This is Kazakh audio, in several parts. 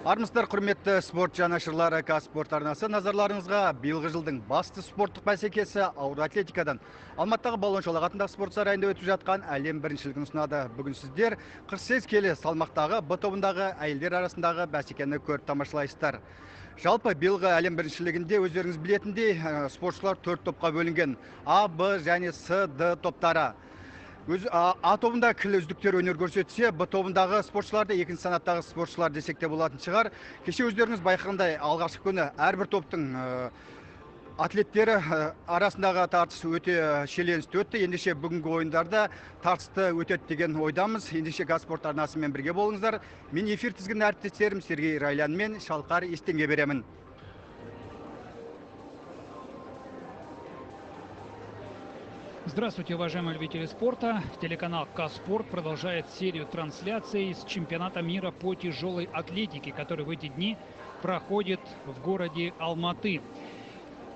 Армысыздар, құрметті спорт жанашырлары, Казспорт арнасы назарларыңызға биылғы жылдың басты спорттық бәсекесі ауыр атлетикадан Алматыдағы балуан шолақ атындағы спорт сарайында өтіп жатқан әлем біріншілігін ұсынады. Бүгін сіздер 48 келі салмақтағы Б тобындағы әйелдер арасындағы бәсекені көріп тамашалайсыздар. Жалпы биылғы әлем біріншілігінде өздеріңіз білетіндей спортшылар 4 топқа бөлінген: А, Б және С, Д топтары. А тобында кіл үздіктер өнер көрсетсе, Б тобындағы спортшыларды екінші санаттағы спортшылар десек те болатын шығар. Кеше өздеріңіз байқағандай, алғашқы күні әрбір топтың атлеттері арасындағы тартыс өте шиеленісті өтті. Ендеше бүгінгі ойындарда тартысты өтеді деген ойдамыз. Ендеше Казспорт арнасымен бірге болыңыздар. Мен эфир тізгін әріптестерім Сергей Райлян мен Шалқар Естенге беремін. Здравствуйте, уважаемые любители спорта. Телеканал Казспорт продолжает серию трансляций с чемпионата мира по тяжелой атлетике, который в эти дни проходит в городе Алматы.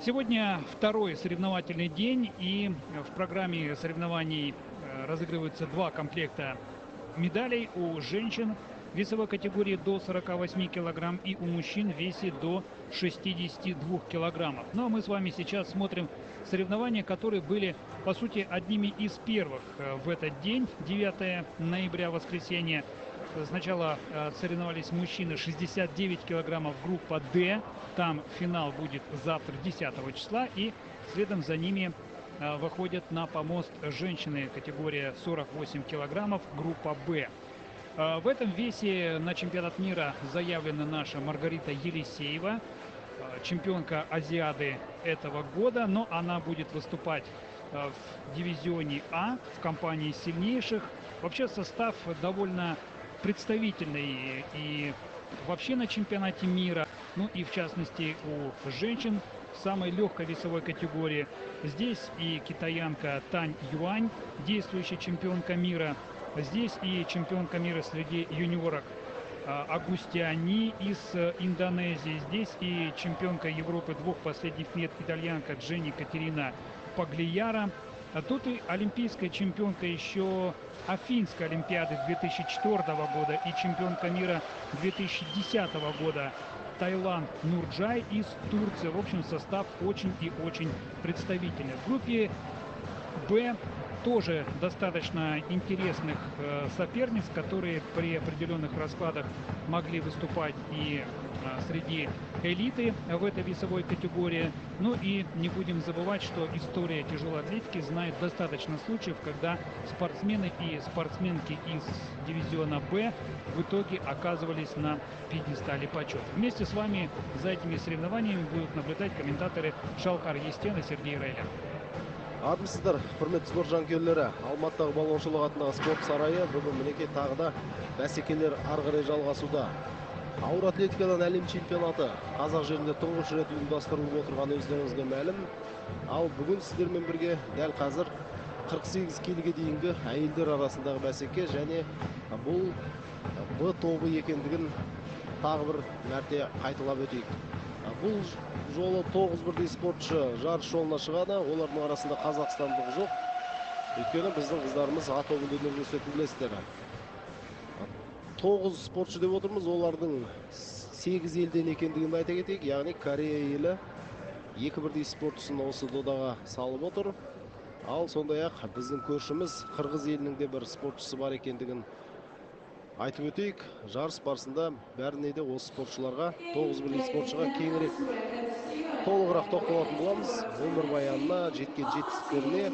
Сегодня второй соревновательный день, и в программе соревнований разыгрываются два комплекта медалей у женщин в весовой категории до 48 килограмм и у мужчин в весе до 62 килограммов. Ну а мы с вами сейчас смотрим соревнования, которые были, по сути, одними из первых в этот день, 9 ноября, воскресенье. Сначала соревновались мужчины 69 килограммов, группа D. Там финал будет завтра, 10 числа. И следом за ними выходят на помост женщины, категория 48 килограммов, группа Б. В этом весе на чемпионат мира заявлена наша Маргарита Елисеева, чемпионка Азиады этого года, но она будет выступать в дивизионе А в компании сильнейших. Вообще состав довольно представительный и вообще на чемпионате мира, ну и в частности у женщин в самой легкой весовой категории. Здесь и китаянка Тань Юань, действующая чемпионка мира. Здесь и чемпионка мира среди юниорок Агустиани из Индонезии. Здесь и чемпионка Европы двух последних лет итальянка Дженни Катерина Паглияра. А тут и олимпийская чемпионка еще Афинской олимпиады 2004 года и чемпионка мира 2010 года Тайланд Нурджай из Турции. В общем, состав очень и очень представительный. В группе Б тоже достаточно интересных соперниц, которые при определенных раскладах могли выступать и среди элиты в этой весовой категории. Ну и не будем забывать, что история тяжелой атлетики знает достаточно случаев, когда спортсмены и спортсменки из дивизиона Б в итоге оказывались на пьедестале почета. Вместе с вами за этими соревнованиями будут наблюдать комментаторы Шалқар Естен и Сергей Райлян. Армысыздар, құрметті спорт жанкүйерлері. Алматыдағы балуан шолақ атындағы спорт сарайы бүгін мінекей тағы да бәсекелер ары қарай жалғасуда. Ауыр атлетикадан әлем чемпионаты қазақ жерінде тұңғыш рет ұйымдастырылып отырғаны өздеріңізге мәлім. Ал бүгін сіздермен бірге дәл қазір 48 келіге дейінгі әйелдер арасындағы бәсеке және бұл Б тобы екендігін тағы бір мәрте қайталап өтейік. Бұл жолы 9 бірдей спортшы жарыс жолына шығады. Олардың арасында қазақстандық жоқ. Өйткені біздің қыздарымыз А тобында өнер көрсетіп білесіздер. 9 спортшы деп отырмыз. Олардың 8 елден екендігін айта кетейік. Яғни Корея елі 2 бірдей спортшысын осы додаға салып отыр. Ал сондай-ақ біздің көршіміз Қырғыз елінің де бір спортшысы бар екендігін айтып өтейік. Жарыс барысында бәріне де осы спортшыларға, 9 бірдей спортшыға кеңірек толығырақ тоқталатын боламыз. Өмірбаянына, жеткен жетістіктеріне.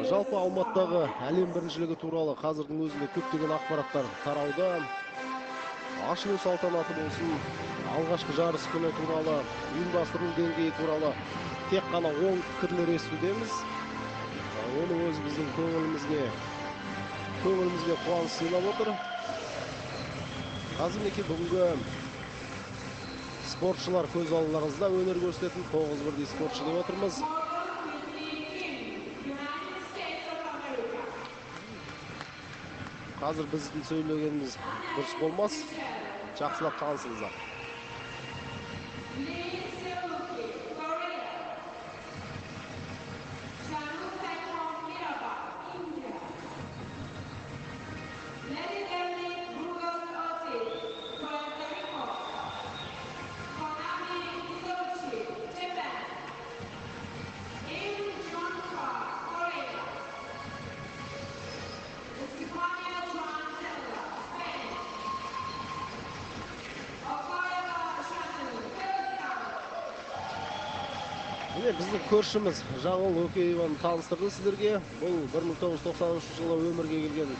Жалпы Алматыдағы әлем біріншілігі туралы қазірдің өзінде көптеген ақпараттар тарауда. Ашылу салтанаты болсын, алғашқы жарыс күні туралы, ұйымдастыру деңгейі туралы тек қана оң пікірлер естудеміз. Оны өз біздің көңілімізге қуаныш сыйлап отыр. Қазір неке бүгінгі спортшылар көз алдыңызда өнер көрсететін 9 бірдей спортшы деп отырмыз. Қазір біздің сөйлегеніміз дұрыс болмас. Жақсылап танысыңыздар. біздің көршіміз Жаңыл Өкееваны таныстырды сіздерге. Бұл 1993 жылы өмірге келген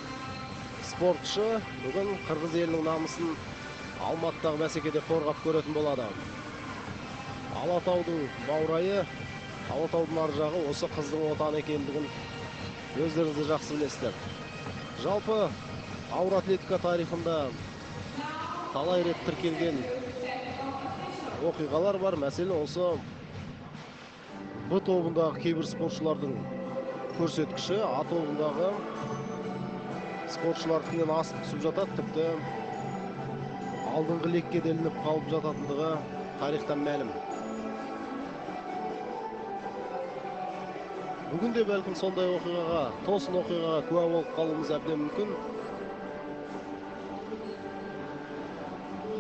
спортшы. Бүгін Қырғыз елінің намысын Алматыдағы бәсекеде қорғап көретін болады. Алатаудың баурайы, Алатаудың ар жағы осы қыздың отаны екендігін өздеріңіз де жақсы білесіздер. Жалпы ауыр атлетика тарихында талай рет тіркелген оқиғалар бар. Мәселен, осы Б тобындағы кейбір спортшылардың көрсеткіші А тобындағы спортшылардың асып түсіп жатады, тіпті алдыңғы лекке делініп қалып жататындығы тарихтан мәлім. Бүгінде бәлкім сондай оқиғаға, тосын оқиғаға куә болып қалуымыз әбден мүмкін.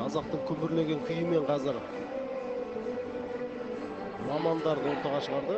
Қазақтың күмбірлеген күйімен қазір мамандарды ортаға шығарды.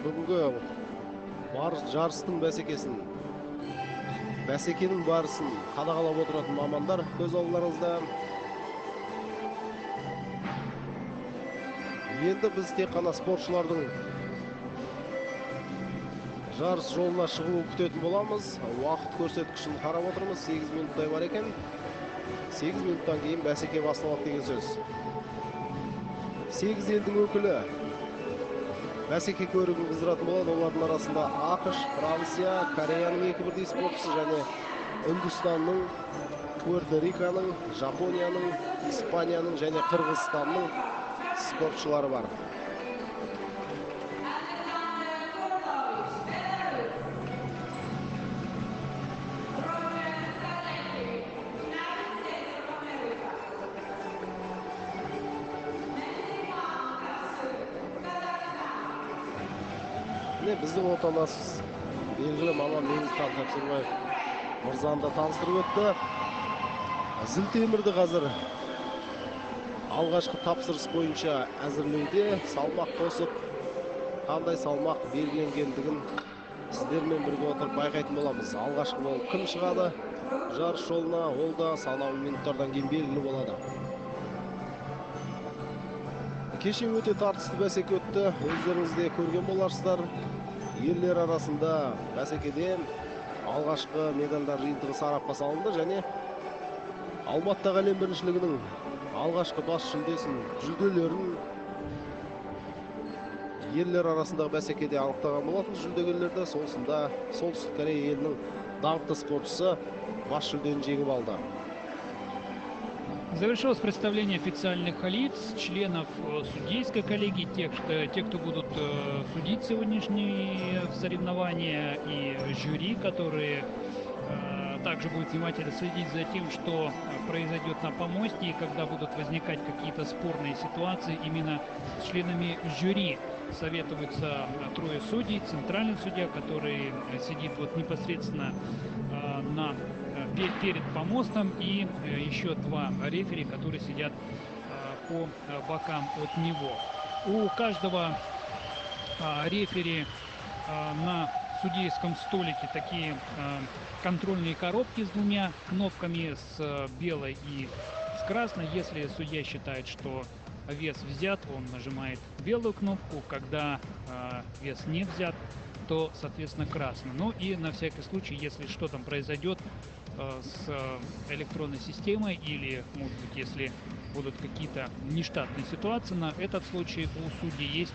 Бүгінгі жарыстың бәсекенің барысын қадағалап отыратын мамандар көз алдарыңызда. Енді біз тек қана спортшылардың жарыс жолына шығуын күтетін боламыз. Уақыт көрсеткішін қарап отырмыз. 8 минуттай бар екен. 8 минуттан кейін бәсеке басталады деген сөз. 8 елдің өкілі бәсеке көрігін қыздыратын болады. Олардың арасында ақш, Франция, Кореяның 2 бірдей спортшысы және Үндістанның, Пуэрто-Риконың, Жапонияның, Испанияның және Қырғызстанның спортшылары бар. Біздің отанас белгілі маман Меңдіхан Тапсырбаев мырзаны да таныстырып өтті. Зілтемірді қазір алғашқы тапсырыс бойынша әзірлеуде. Салмақ қосып, қандай салмақ белгіленгендігін сіздермен бірге отырып байқайтын боламыз. Алғашқы болып кім шығады жарыс жолына, ол да санаулы минуттардан кейін белгілі болады. Кеше өте тартысты бәсеке өтті. Өздеріңіз де көрген боларсыздар. Ерлер арасында бәсекеде алғашқы медальдар жиынтығы сарапқа салынды және Алматыдағы әлем біріншілігінің алғашқы бас жүлделерін ерлер арасындағы бәсекеде анықтаған болатын. Жүлдегерлерді солсында Солтүстік Корея елінің даңқты спортшысы бас жүлдені жеңіп алды. Завершилось представление официальных лиц, членов судейской коллегии, тех, кто будут судить сегодняшние соревнования, и жюри, которые также будут внимательно следить за тем, что произойдет на помосте, и когда будут возникать какие-то спорные ситуации, именно с членами жюри советуются трое судей, центральный судья, который сидит вот непосредственно перед помостом, и еще 2 рефери, которые сидят по бокам от него. У каждого рефери на судейском столике такие контрольные коробки с 2 кнопками, с белой и с красной. Если судья считает, что вес взят, он нажимает белую кнопку. Когда вес не взят, то, соответственно, красный. Ну и на всякий случай, если что там произойдет с электронной системой или, может быть, если будут какие-то нештатные ситуации, на этот случай у судей есть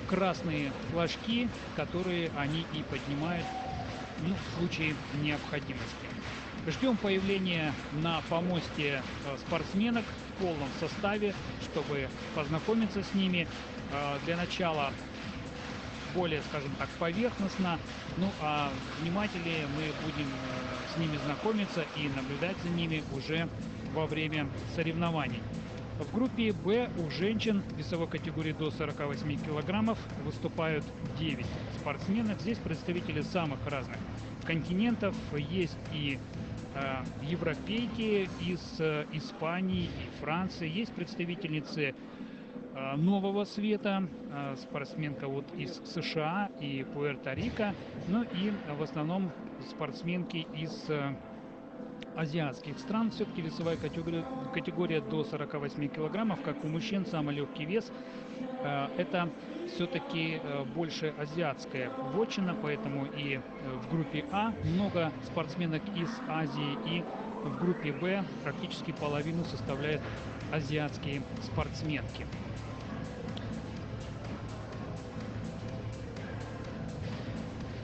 красные флажки, которые они и поднимают, ну, в случае необходимости. Ждем появления на помосте спортсменок в полном составе, чтобы познакомиться с ними. Для начала более, скажем так, поверхностно. Ну а внимательнее мы будем с ними знакомиться и наблюдать за ними уже во время соревнований. В группе «Б» у женщин весовой категории до 48 килограммов выступают 9 спортсменок. Здесь представители самых разных континентов. Есть и европейки из Испании и Франции. Есть представительницы нового света, спортсменка вот из США и Пуэрто-Рико. Ну и в основном спортсменки из азиатских стран. Все-таки весовая категория до 48 килограммов, как у мужчин, самый легкий вес. Это все-таки больше азиатская вотчина, поэтому и в группе А много спортсменок из Азии, и в группе Б практически половину составляют азиатские спортсменки.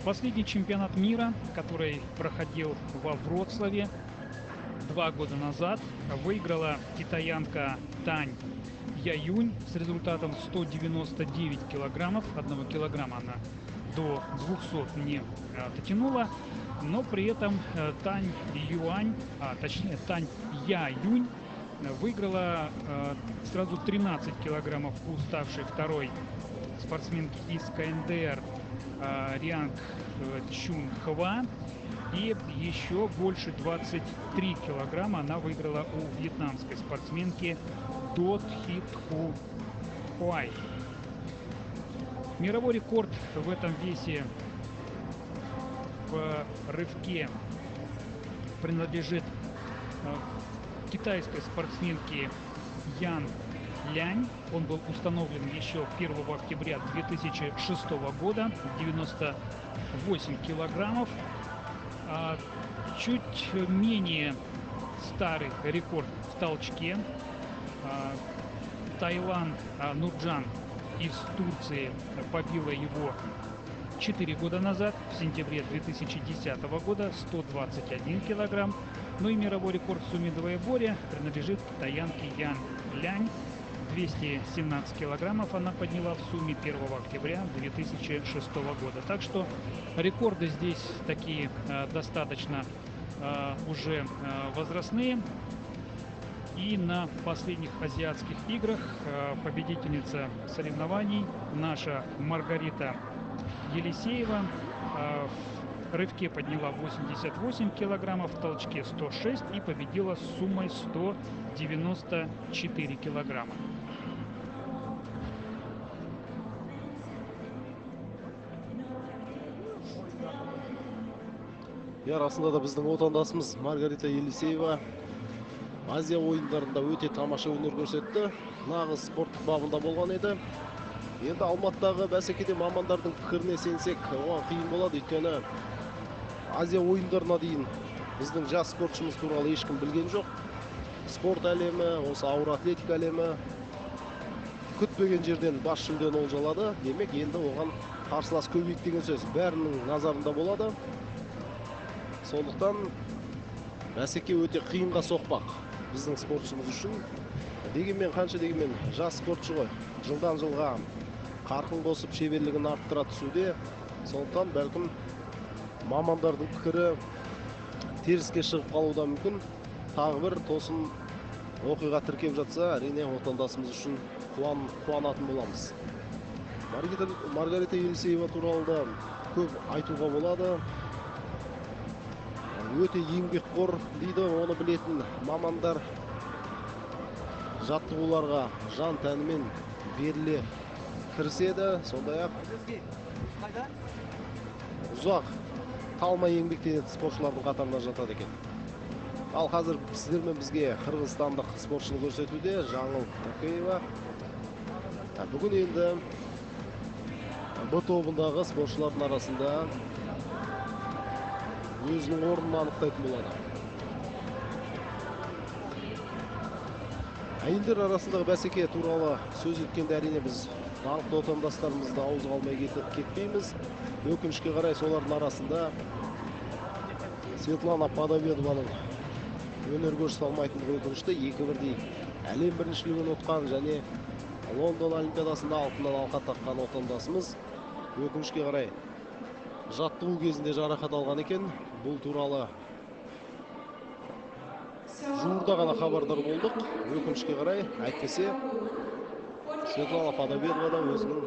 Последний чемпионат мира, который проходил во Вроцлаве 2 года назад, выиграла китаянка Тань Яюнь с результатом 199 килограммов. 1 килограмма она до 200 не дотянула, но при этом Тань Яюнь выиграла сразу 13 килограммов у ставшей второй спортсменки из КНДР Рианг Чун Хва, и еще больше 23 килограмма она выиграла у вьетнамской спортсменки Дот Хит Ху Хуай. Мировой рекорд в этом весе в рывке принадлежит китайской спортсменке Ян Лянь. Он был установлен еще 1 октября 2006 года, 98 килограммов. Чуть менее старый рекорд в толчке. Тайлан Нурджан из Турции побила его 4 года назад, в сентябре 2010 года, 121 килограмм. Ну и мировой рекорд в сумме двоеборья принадлежит китаянке Ян Лянь. 217 килограммов она подняла в сумме 1 октября 2006 года. Так что рекорды здесь такие достаточно уже возрастные. И на последних азиатских играх победительница соревнований, наша Маргарита Елисеева, в рывке подняла 88 килограммов, в толчке 106 и победила с суммой 194 килограмма. Расында да біздің отандасымыз Маргарита Елисеева Азия ойындарында өте тамаша өнер көрсетті. Нағыз спорттық бабында болған еді. Енді Алматыдағы бәсекеде мамандардың пікіріне сенсек, оған қиын болады, өйткені Азия ойындарына дейін біздің жас спортшымыз туралы ешкім білген жоқ. Спорт әлемі, осы ауыр атлетика әлемі күтпеген жерден бас жүлдені олжалады. Демек, енді оған қарсылас көбейді деген сөз бәрінің назарында болады. Сондықтан бәсеке өте қиынға соқпақ біздің спортшымыз үшін. Дегенмен, қанша дегенмен жас спортшы ғой, жылдан жылға қарқын қосып шеберлігін арттыра түсуде. Сондықтан бәлкім мамандардың пікірі теріске шығып қалуы да мүмкін. Тағы бір тосын оқиға тіркеп жатса, әрине отандасымыз үшін қуанатын боламыз. Маргарита Елисеева туралы да көп айтуға болады. Өте еңбекқор дейді, оны білетін мамандар жаттығуларға жан тәнімен беріле кіріседі. Сондай-ақ ұзақ талмай еңбектенетін спортшылардың қатарына жатады екен. Ал қазір сіздермен бізге қырғызстандық спортшыны көрсетуде Жаңыл Токеева. Бүгін енді Б тобындағы спортшылардың арасында өзінің орнын анықтайтын болады. Әйелдер арасындағы бәсеке туралы сөз еткенде әрине біз даңқты отандастарымызды ауыз қалмай кетпейміз. Өкінішке қарай солардың арасында Светлана Подобедованың өнер көрсете алмайтындығы өкінішті. 2-1 әлем біріншілігін ұтқан және Лондон Олимпиадасында алтыннан алқа таққан отандасымыз өкінішке қарай жаттығу кезінде жарақат алған екен. Бұл туралы жуырда ғана хабардар болдық. Өкінішке қарай, әйтпесе Светлана Подобедова да өзінің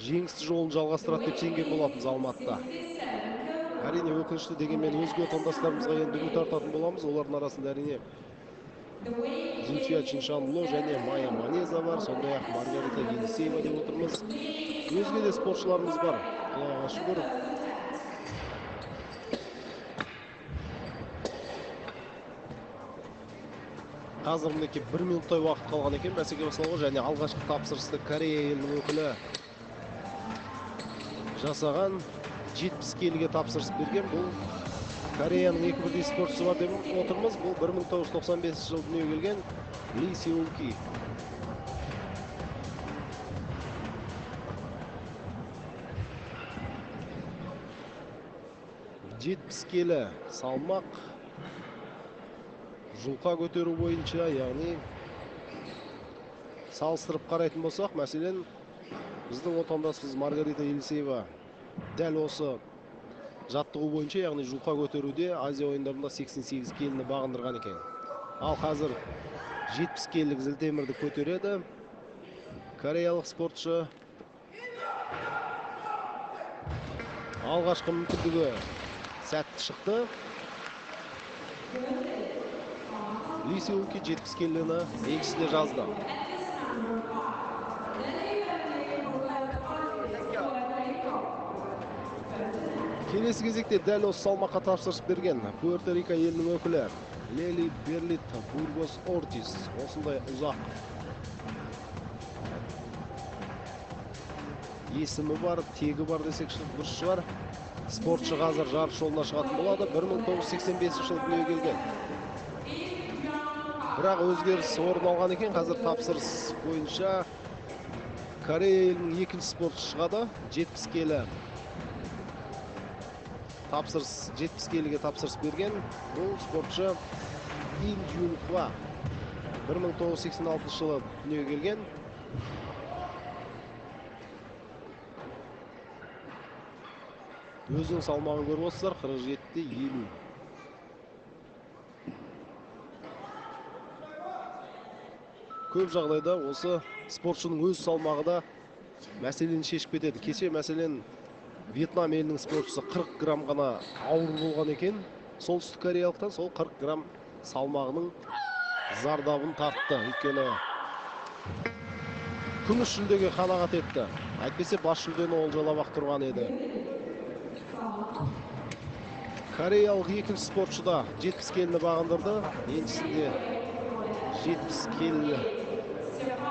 жеңісті жолын жалғастырады деп сенген болатынбыз Алматыда. Әрине өкінішті дегенмен өзге отандастарымызға енді үміт артатын боламыз. Олардың арасында әрине Зүлфия Чиншанло және Майя Манеза бар, сондай-ақ Маргарита Елисеева деп отырмыз. Өзге де спортшыларымыз бар. Аллаға шүкір. Қазір мінекей 1 минуттай уақыт қалған екен бәсеке басталуға, және алғашқы тапсырысты Корея елінің өкілі жасаған. 70 келіге тапсырыс берген. Бұл Кореяның 2-1 спортшысы бар деп отырмыз. Бұл 1995 жыл дүниеге келген Ли Сеулки. Келі салмақ жұлқа көтеру бойынша, яғни салыстырып қарайтын болсақ, мәселен біздің отандасымыз Маргарита Елисеева дәл осы жаттығу бойынша, яғни жұлқа көтеруде Азия ойындарында 88 келіні бағындырған екен. Ал қазір 70 келілік зілтемірді көтереді кореялық спортшы. Алғашқы мүмкіндігі сәтті шықты. Ли Сеулки 70 келіні еншісіне жазды. Келесі кезекте дәл осы салмаққа тапсырыс берген Пуэрто-Рико елінің өкілі Лели Берлит Бургос Ортис. Осындай ұзақ есімі бар, тегі бар десек дұрыс шығар. Спортшы қазір жарыс жолына шығатын болады. 1985 жыл дүниеге келген. Бірақ өзгеріс орын алған екен. Қазір тапсырыс бойынша Корея елінің екінші спортшы шығады. 70 келі тапсырыс, 70 келіге тапсырыс берген. Бұл спортшы Ин Джун Хва. 1986 жылы дүниеге келген. Өзінің салмағын көріп отырсыздар, 47-50. Көп жағдайда осы спортшының өз салмағы да мәселені шешіп кетеді. Кеше мәселен Вьетнам елінің спортшысы 40 грамм ғана ауыр болған екен. Солтүстік кореялықтан сол 40 грамм салмағының зардабын тартты. Өйткені күміс жүлдеге қанағат етті. Әйтпесе бас жүлдені олжалап тұрған еді. Кореялық екінші спортшы да 70 келіні бағындырды. Еншісінде 70 келі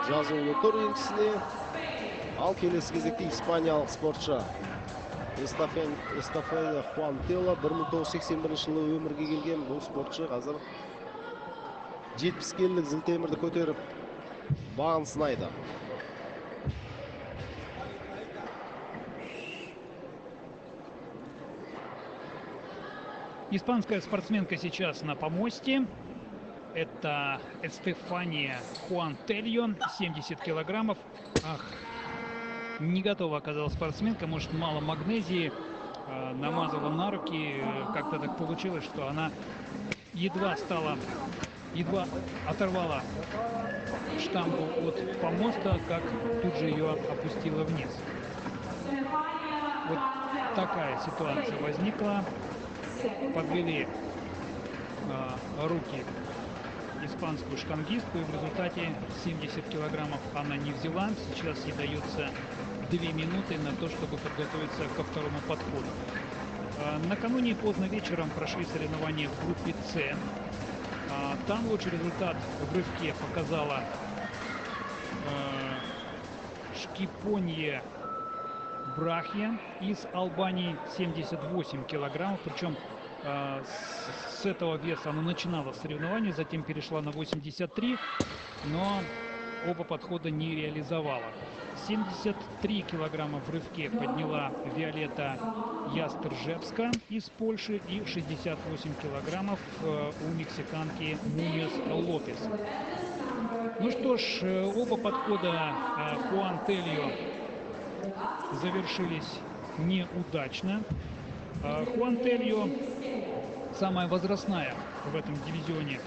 жазулы тұр еншісіне. Ал келесі кезекте испаниялық спортшы Эстафеда Хуантела 1981 жылы өмірге келген. Бұл спортшы қазір 70 келілік зілтемірді көтеріп бағын сынайды. Испанская спортсменка сейчас на помосте. Это Эстефания Хуантельо, 70 килограммов. Не готова оказалась спортсменка, может, мало магнезии. Намазала на руки. Как-то так получилось, что она едва оторвала штангу от помоста, как тут же ее опустила вниз. Вот такая ситуация возникла. Подвели руки испанскую штангистку, и в результате 70 килограммов она не взяла. Сейчас ей дается 2 минуты на то, чтобы подготовиться ко второму подходу. Накануне поздно вечером прошли соревнования в группе С. Там лучший результат в рывке показала Шкипонье Брахья из Албании, 78 килограммов, причем с этого веса она начинала соревнования, затем перешла на 83, но оба подхода не реализовала. 73 килограмма в рывке подняла Виолетта Ястржевска из Польши и 68 килограммов у мексиканки Муньес Лопес. Ну что ж, оба подхода Хуан Тельо завершились неудачно. Хуан Тельо самая возрастная в этом дивизионе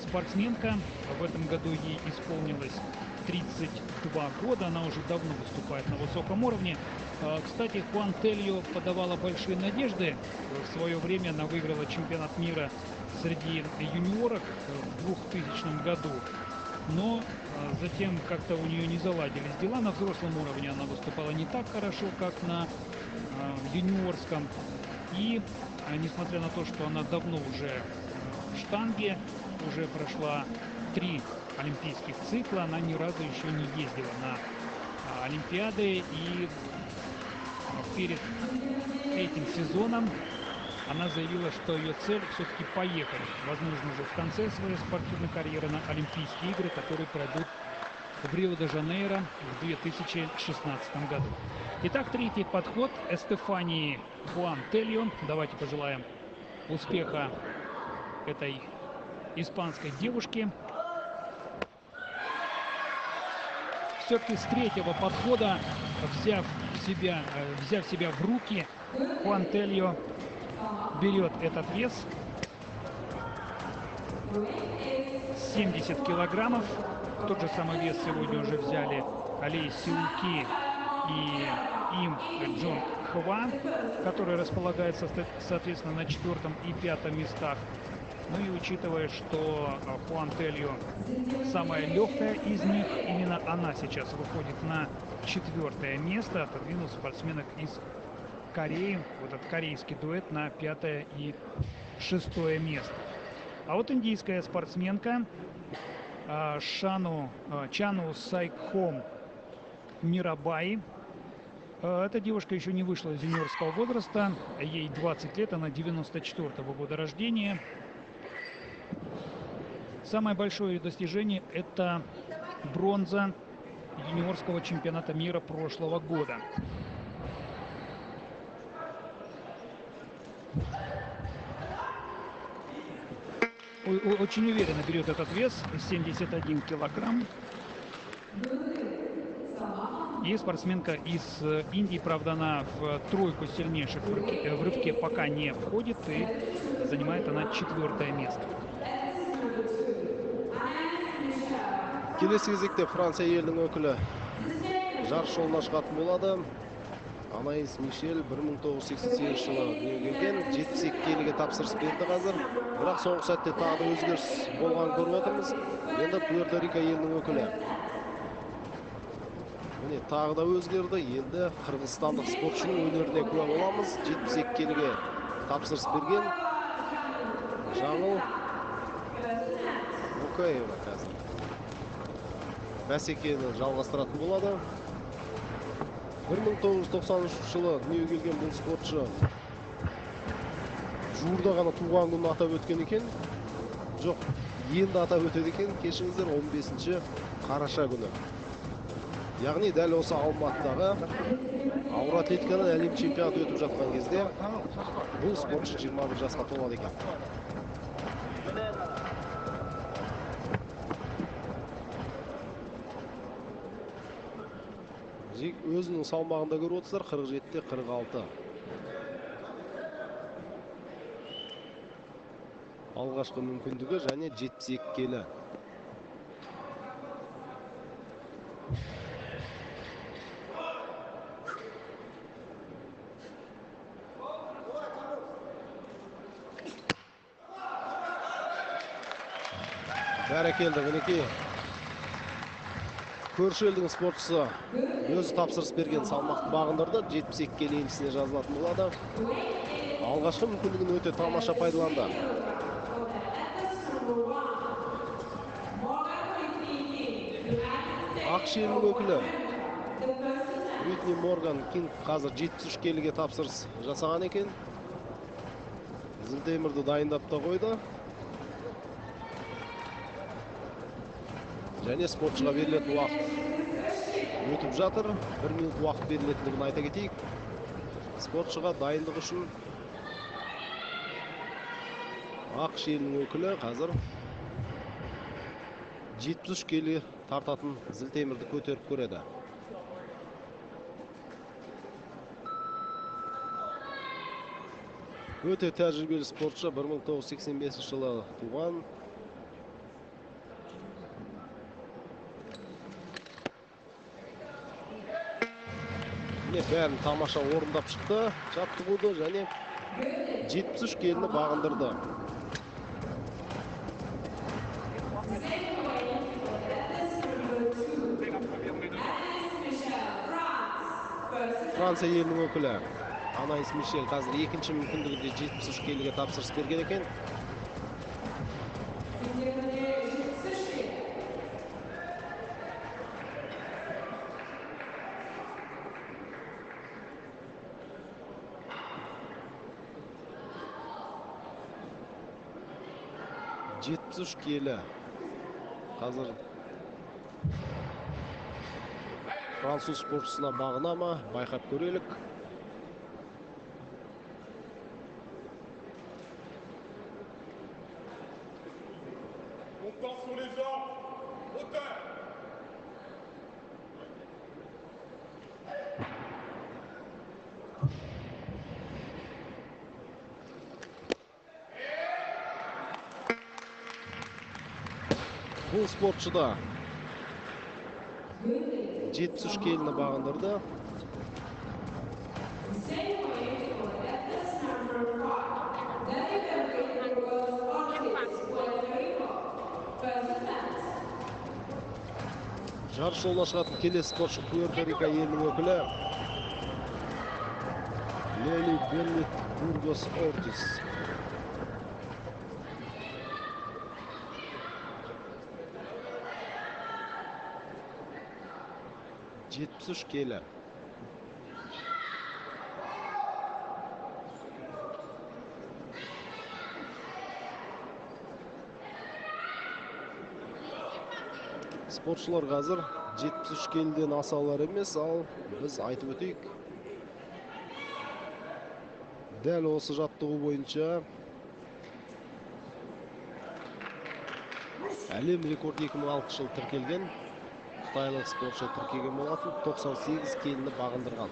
спортсменка. В этом году ей исполнилось 32 года. Она уже давно выступает на высоком уровне. Кстати, Хуан Тельо подавала большие надежды. В свое время она выиграла чемпионат мира среди юниорок в 2000 году. Но затем как-то у нее не заладились дела. На взрослом уровне она выступала не так хорошо, как на юниорском. И несмотря на то, что она давно уже в штанге, уже прошла 3 олимпийских цикла, она ни разу еще не ездила на Олимпиады. И перед этим сезоном она заявила, что ее цель все-таки поехать, возможно, уже в конце своей спортивной карьеры, на Олимпийские игры, которые пройдут в Рио-де-Жанейро в 2016 году. Итак, третий подход Эстефании Хуан Тельо. Давайте пожелаем успеха этой испанской девушке. Все-таки с третьего подхода, взяв себя в руки, Хуан Тельо берет этот вес. 70 килограммов. Тот же самый вес сегодня уже взяли Алей Сиуки и Им Джон Хва, который располагается, соответственно, на 4-м и 5-м местах. Ну и учитывая, что Хуан Тельо самая легкая из них, именно она сейчас выходит на 4-е место, отодвинув спортсменок из Кореи, вот этот корейский дуэт, на 5-е и 6-е место. А вот индийская спортсменка Чану Сайкхом Мирабай. Эта девушка еще не вышла из юниорского возраста, ей 20 лет, она 94-го года рождения. Самое большое ее достижение — это бронза юниорского чемпионата мира прошлого года. Очень уверенно берет этот вес, 71 килограмм. И спортсменка из Индии, правда, она в тройку сильнейших в рывке пока не входит, и занимает она 4-е место. Келесі кезекте Франция елінің өкілі жарыс жолына шығатын болады. Анаис Мишель 1988 жылы дүниеге келген, 72 келіге тапсырыс берді қазір. Бірақ соңғы сәтте тағы да өзгеріс болғанын көріп отырмыз. Енді Пуэрто-Рико елінің өкілі. Міне тағы да өзгерді. Енді қырғызстандық спортшының өнеріне куә боламыз. 72 келіге тапсырыс берген Жаңыл Букаева қазір бәсекені жалғастыратын болады. 1993 жылы дүниеге келген бұл спортшы жуырда ғана туған күнін атап өткен екен. Жоқ, енді атап өтеді екен. Кешіңіздер, 15 қараша күні. Яғни дәл осы Алматыдағы ауыр атлетикадан әлем чемпионаты өтіп жатқан кезде бұл спортшы 21 жасқа толады екен. Өзінің салмағында көріп отырсыздар, 47-те 46. Алғашқы мүмкіндігі және 72 келі. Бәрекелді, мінекей. Көрші елдің спортшысы өзі тапсырыс берген салмақты бағындырды, 72 келі еншісіне жазылатын болады. Алғашқы мүмкіндігін өте тамаша пайдаланды. ақш елінің өкілі Уитни Морган Кинг қазір 73 келіге тапсырыс жасаған екен. Зілтемірді дайындап та қойды. және спортшыға берілетін уақыт өтіп жатыр. 1 минут уақыт берілетіндігін айта кетейік. Спортшыға дайындық үшін ақш елінің өкілі қазір 73 келі тартатын зілтемірді көтеріп көреді. Өте тәжірибелі спортшы, 1985 жылы туған. Бәрін тамаша орындап шықты, жаттығуды және 73 келіні бағындырды. Франция елінің өкілі Анайс Мишель қазір екінші мүмкіндігінде 73 келіге тапсырыс берген екен. Жетпіс келі қазір француз спортшысына бағына ма, байқап көрелік. Бұл спортшыда 73 келіні бағындырды. Жарыс жолына шығатын келесі спортшы Пуэрто-Рико елінің өкілі Лели Беннет Бургос Ортис. Жетпіс келі. Спортшылар қазір 73 келіден асаулар емес, ал біз айтып өтейік. Дәл осы жаттығу бойынша әлем рекорд 2006 жыл тіркелген. Қытайлық спортшы тіркеген болатын, 98 келіні бағындырған.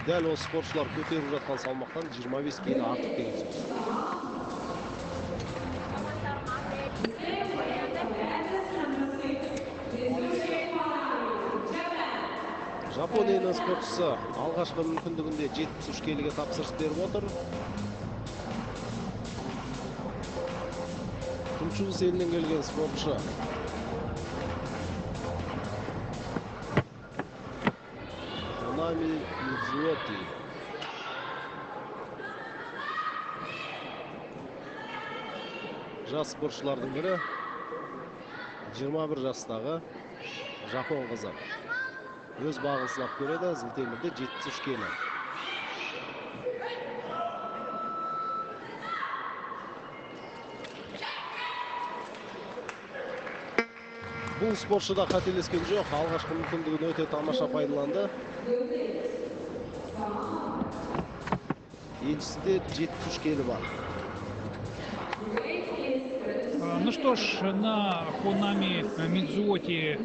Дәл осы спортшылар көтеріп жатқан салмақтан 25 келі артық деген сөз. Жапонияның спортшысы алғашқы мүмкіндігінде 73 келіге тапсырыс беріп отыр. Күншығыс елінен келген спортшы Хонами Мидзуоти. Жас спортшылардың бірі 21 жастағы жапон қызы. Өз бағын сынап көреді, зілтемірде 73 келі. Бұл спортшыда қателескен жоқ, алғашқы мүмкіндігін өте тамаша пайдаланды. Еншісінде 73 келі бар. Ну что ж, на Хонами Мидзуоти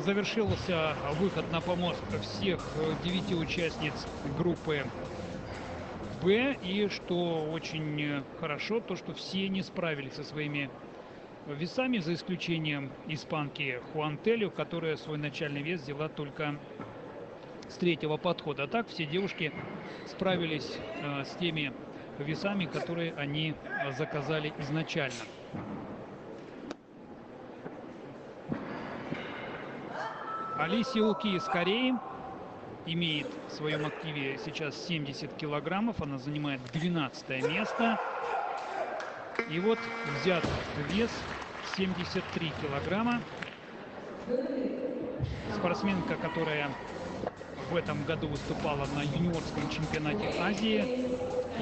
завершился выход на помост всех 9 участниц группы Б. И что очень хорошо, то что все не справились со своими весами, за исключением испанки Хуантелю, которая свой начальный вес взяла только с 3-го подхода. А так все девушки справились с теми весами, которые они заказали изначально. Алисия Уки из Кореи имеет в своем активе сейчас 70 килограммов. Она занимает 12 место. И вот взят вес 73 килограмма. Спортсменка, которая в этом году выступала на юниорском чемпионате Азии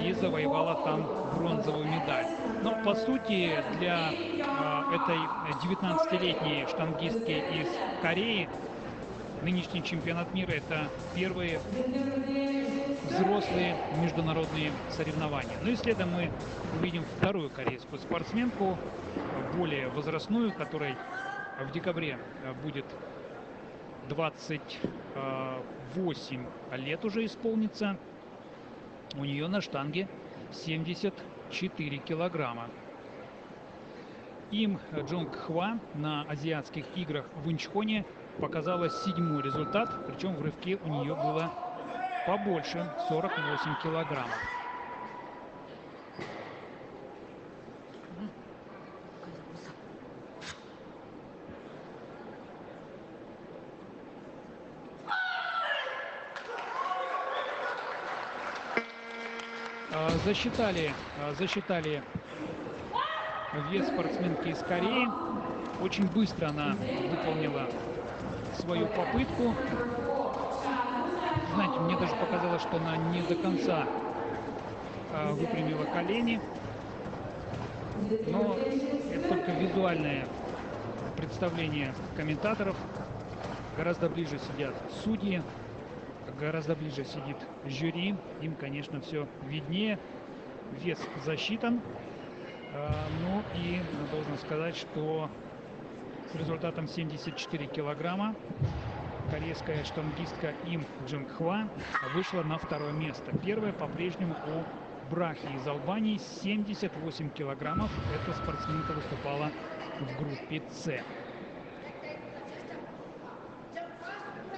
и завоевала там бронзовую медаль. Но по сути для этой 19-летней штангистки из Кореи нынешний чемпионат мира — это первые взрослые международные соревнования. Ну и следом мы увидим вторую корейскую спортсменку, более возрастную, которой в декабре будет 28 лет уже исполнится. У нее на штанге 74 килограмма. Им Джонг Хва на азиатских играх в Инчхоне показала 7-й результат, причем в рывке у нее было побольше, 48 килограммов. Засчитали вес спортсменки из Кореи. Очень быстро она выполнила свою попытку. Знаете, мне даже показалось, что она не до конца выпрямила колени. Но это только визуальное представление комментаторов. Гораздо ближе сидят судьи, гораздо ближе сидит жюри. Им, конечно, все виднее. Вес засчитан. Ну и должен сказать, что с результатом 74 килограмма корейская штангистка Им Джонг Хва вышла на второе место. Первое по-прежнему у Брахи из Албании, 78 килограммов. Эта спортсменка выступала в группе С.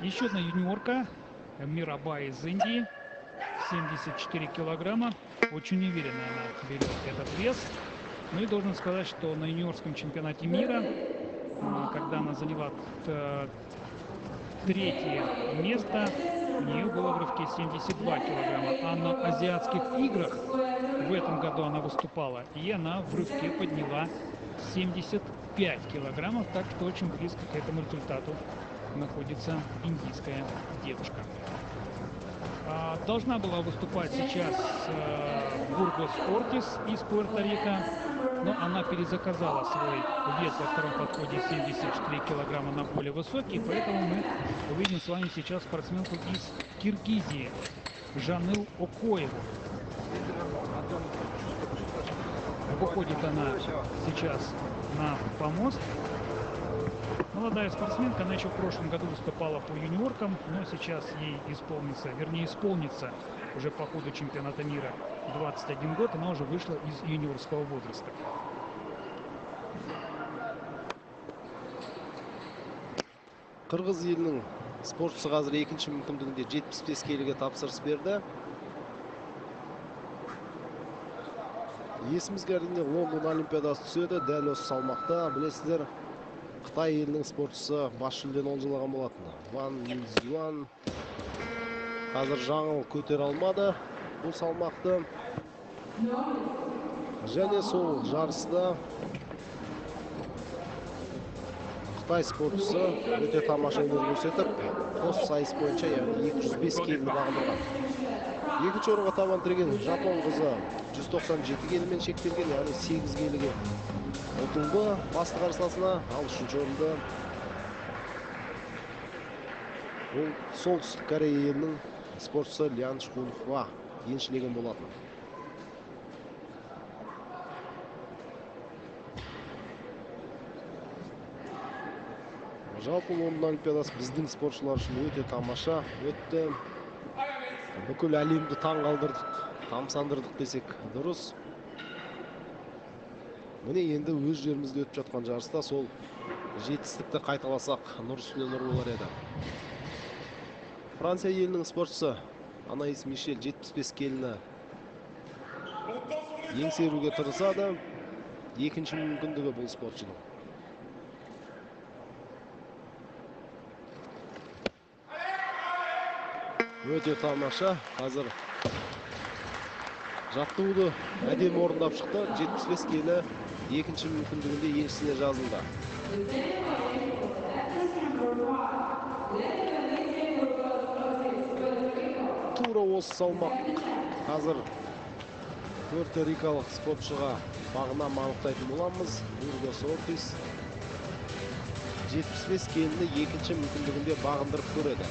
Еще одна юниорка Мираба из Индии, 74 килограмма. Очень уверенно она берет этот вес. Ну и должен сказать, что на юниорском чемпионате мира, когда она заняла третье место, у нее было в рывке 72 килограмма. А на азиатских играх в этом году она выступала, и она в рывке подняла 75 килограммов. Так что очень близко к этому результату находится индийская девушка. Должна была выступать сейчас Бургос Ортис из Пуэрто-Рико, но она перезаказала свой вес во втором подходе 74 килограмма на более высокий, поэтому мы увидим с вами сейчас спортсменку из Киргизии Жаныл Окоеву. Выходит она сейчас на помост. Молодая спортсменка, она еще в прошлом году выступала по юниоркам, но сейчас ей исполнится уже по ходу чемпионата мира 21 год, она уже вышла из юниорского возраста. Қырғыз елінің спортшысы қазір екінші мүмкіндігінде 75 келіге тапсырыс берді. Есімізге әрине Лондон Олимпиадасы түседі, дәл осы салмақта. Білесіздер, Қытай елінің спортшысы бас жүлдені олжалаған болатын. Ван Юнцзюан қазір жаңыл көтере алмады бұл салмақты. Және сол жарыста Қытай спортшысы өте тамаша өнер көрсетіп, қос сайыс бойынша 205 келіні бағындырған. Екінші орынға табан тіреген жапон қызы 197 келімен шектелген, яғни 8 келіге ұтылды басты қарсыласына. Ал үшінші орынды ол солтүстік Корея елінің спортшысы Лян Чхун Хва еншілеген болатын. Жалпы Лондон Олимпиадасы біздің спортшылар үшін өте тамаша өтті. Бүкіл әлемді таң қалдырдық, тамсандырдық десек дұрыс. Міне енді өз жерімізде өтіп жатқан жарыста сол жетістікті қайталасақ нұр үстіне нұр болар еді. Франция елінің спортшысы Анаис Мишель 75 келіні еңсеруге тырысады. Екінші мүмкіндігі бұл спортшының. Өте тамаша. Қазір жаттығуды әдемі орындап шықты. 75 келі екінші мүмкіндігінде еншісіне жазылды. тура осы салмақ қазір пуэрто-рикалық спортшыға бағынам анықтайтын боламыз. Бургос Ортис 75 келіні екінші мүмкіндігінде бағындырып көреді.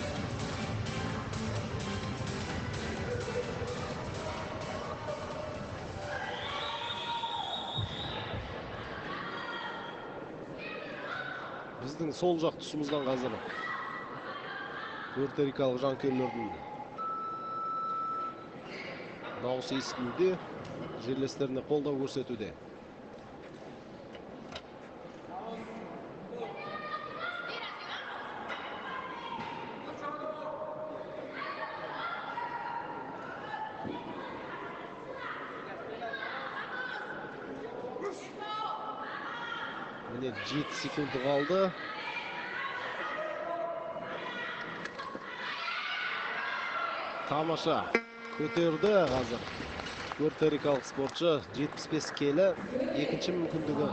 Біздің сол жақ тұсымыздан қазір пуэрто-рикалық жанкүйерлердің дауысы естілуде, жерлестеріне қолдау көрсетуде. Міне 7 секунды қалды. Тамаша көтерді қазір. Пуэрто-рикалық спортшы 75 келі, екінші мүмкіндігі.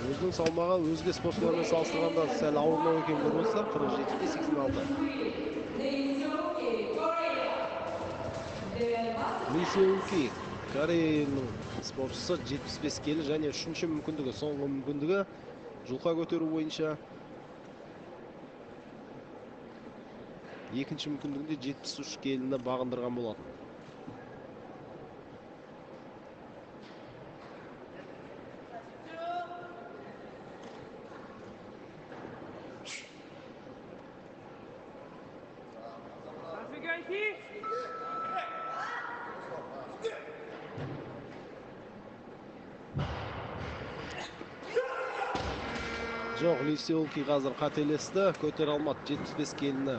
Өзінің салмағы өзге спортшылармен салыстырғанда сәл ауырлау екен көріп отырсақ, 47-86. Ли Сеулки, Кореяның спортшысы 75 келі және үшінші мүмкіндігі, соңғы мүмкіндігі жұлқа көтеру бойынша. Екінші мүмкіндігінде 73 келіні бағындырған болатын. Жоқ, Ли Сеулки қазір қателесті, көтер алмады 75 келіні.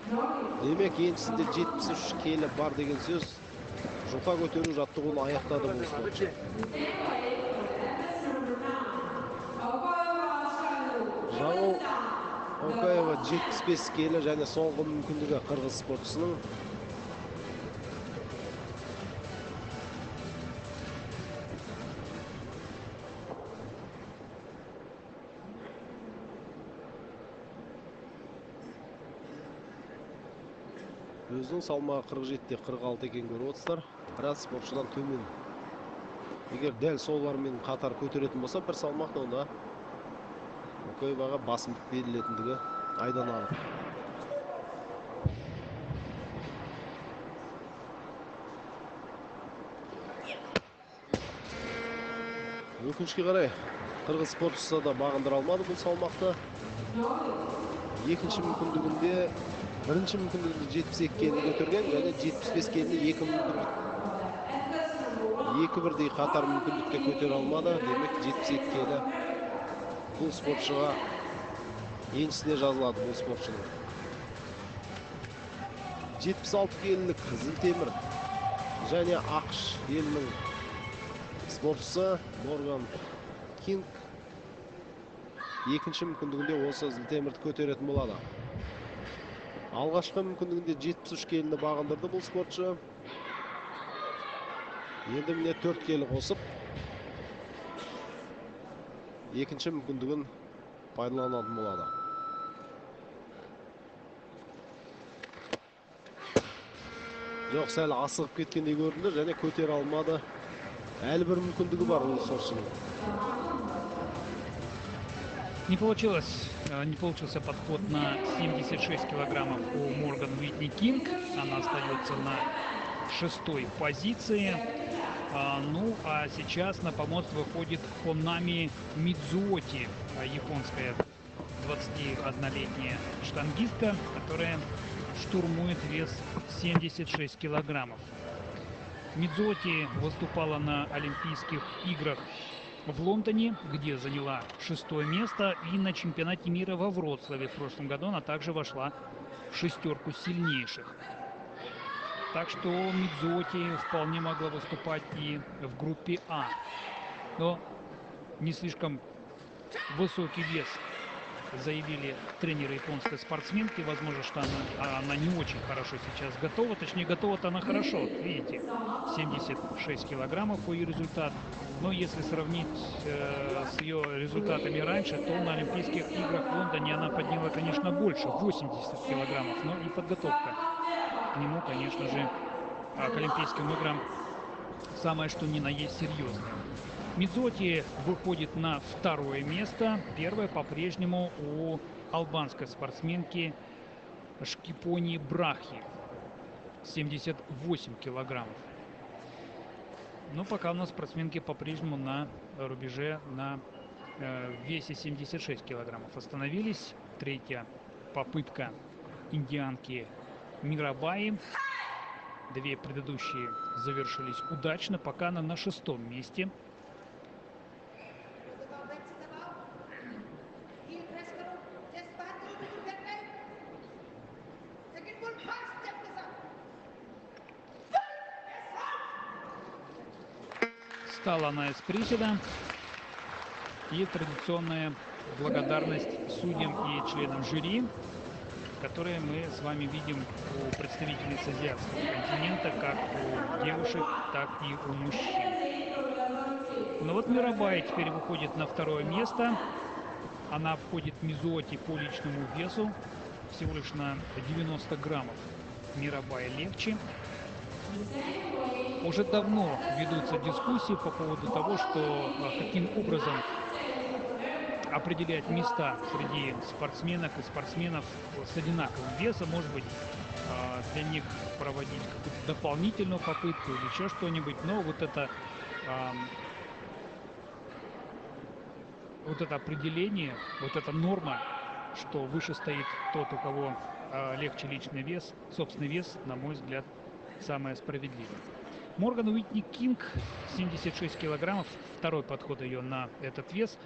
Демек, еншісінде 73 келі бар деген сөз. Жұлқа көтеру жаттығуын аяқтады бұл спортшы. Жаңыл Окаева 75 келі және соңғы мүмкіндігі қырғыз спортшысының. Өзінің салмағы 47-де 46 екен көріп отырсыздар. Біраз спортшыдан төмен. Егер дәл солармен қатар көтеретін болса, бір салмақта онда Окаеваға басымдық берілетіндігі айдан анық. Өкінішке қарай, қырғыз спортшысы да бағындыра алмады бұл салмақты. Екінші мүмкіндігінде бірінші мүмкіндігінде 72 келіні көтерген, және 75 келіні екі бірдей қатар мүмкіндікте көтер алмады. Демек 72 келі бұл спортшыға еншісіне жазылады бұл спортшының. 76 келілік зілтемір және ақш елінің спортшысы Морган Кинг екінші мүмкіндігінде осы зілтемірді көтеретін болады. Алғашқы мүмкіндігінде 73 келіні бағындырды бұл спортшы. Енді міне 4 келі қосып, екінші мүмкіндігін пайдаланатын болады. Жоқ, сәл асығып кеткендей көрінді және көтер алмады. Әлі бір мүмкіндігі бар бұл спортшының. Не получился подход на 76 килограммов у Морган Уитни Кинг. Она остается на 6-й позиции. Ну, а сейчас на помост выходит Хонами Мидзуоти, японская 21-летняя штангистка, которая штурмует вес 76 килограммов. Мидзуоти выступала на Олимпийских играх в Лондоне, где заняла 6-е место, и на чемпионате мира во Вроцлаве в прошлом году она также вошла в 6-ку сильнейших. Так что Мидзуоти вполне могла выступать и в группе А. Но не слишком высокий вес заявили тренеры японской спортсменки. Возможно, что она не очень хорошо сейчас готова. Точнее, готова-то она хорошо. Вот видите, 76 килограммов ее результат. Но если сравнить с ее результатами раньше, то на Олимпийских играх в Лондоне она подняла, конечно, больше, 80 килограммов. Но и подготовка к нему, конечно же, к Олимпийским играм самое что ни на есть серьезное. Мидзоти выходит на второе место. Первое по-прежнему у албанской спортсменки Шкипони Брахи. 78 килограммов. Но пока у нас спортсменки по-прежнему на рубеже на весе 76 килограммов остановились. Третья попытка индианки Мирабаи. Две предыдущие завершились удачно. Пока она на шестом месте. Встала она из приседа. И традиционная благодарность судьям и членам жюри, которые мы с вами видим у представительниц азиатского континента, как у девушек, так и у мужчин. Ну вот Мирабай теперь выходит на второе место. Она обходит Мидзоти по личному весу. Всего лишь на 90 граммов Мирабай легче. Уже давно ведутся дискуссии по поводу того, что каким образом определять места среди спортсменок и спортсменов с одинаковым весом. Может быть, для них проводить какую-то дополнительную попытку или еще что-нибудь. Но вот это определение, вот эта норма, что выше стоит тот, у кого легче личный вес, собственный вес, на мой взгляд, самое справедливое. Морган Уитни Кинг, 76 килограммов, второй подход ее на этот вес.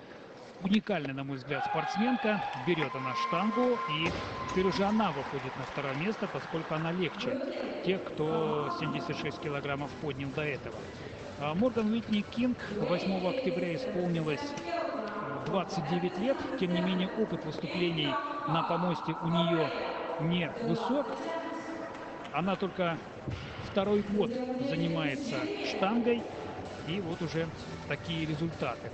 Уникальная, на мой взгляд, спортсменка. Берет она штангу, и теперь уже она выходит на второе место, поскольку она легче тех, кто 76 килограммов поднял до этого. Морган Уитни Кинг 8 октября исполнилось 29 лет. Тем не менее, опыт выступлений на помосте у нее не высок. Она только второй год занимается штангой, и вот уже такие результаты.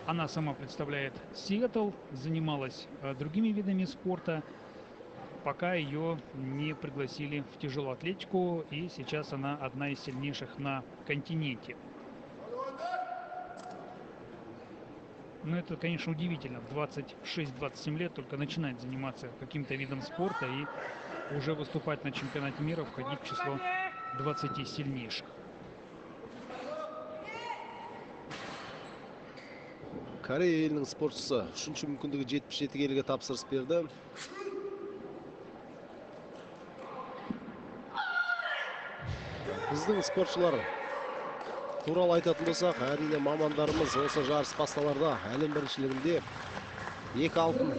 Она сама представляет Сиэтл, занималась другими видами спорта, пока ее не пригласили в тяжелую атлетику, и сейчас она одна из сильнейших на континенте. Но это, конечно, удивительно. В 26-27 лет только начинать заниматься каким-то видом спорта и уже выступать на чемпионате мира, входить в число 20 сильнейших. Корея елінің спортшысы үшінші мүмкіндігі 77 келіге тапсырыс берді. Біздің спортшылар туралы айтатын болсақ, әрине мамандарымыз осы жарыс басталарда әлем біріншілігінде 2 алтын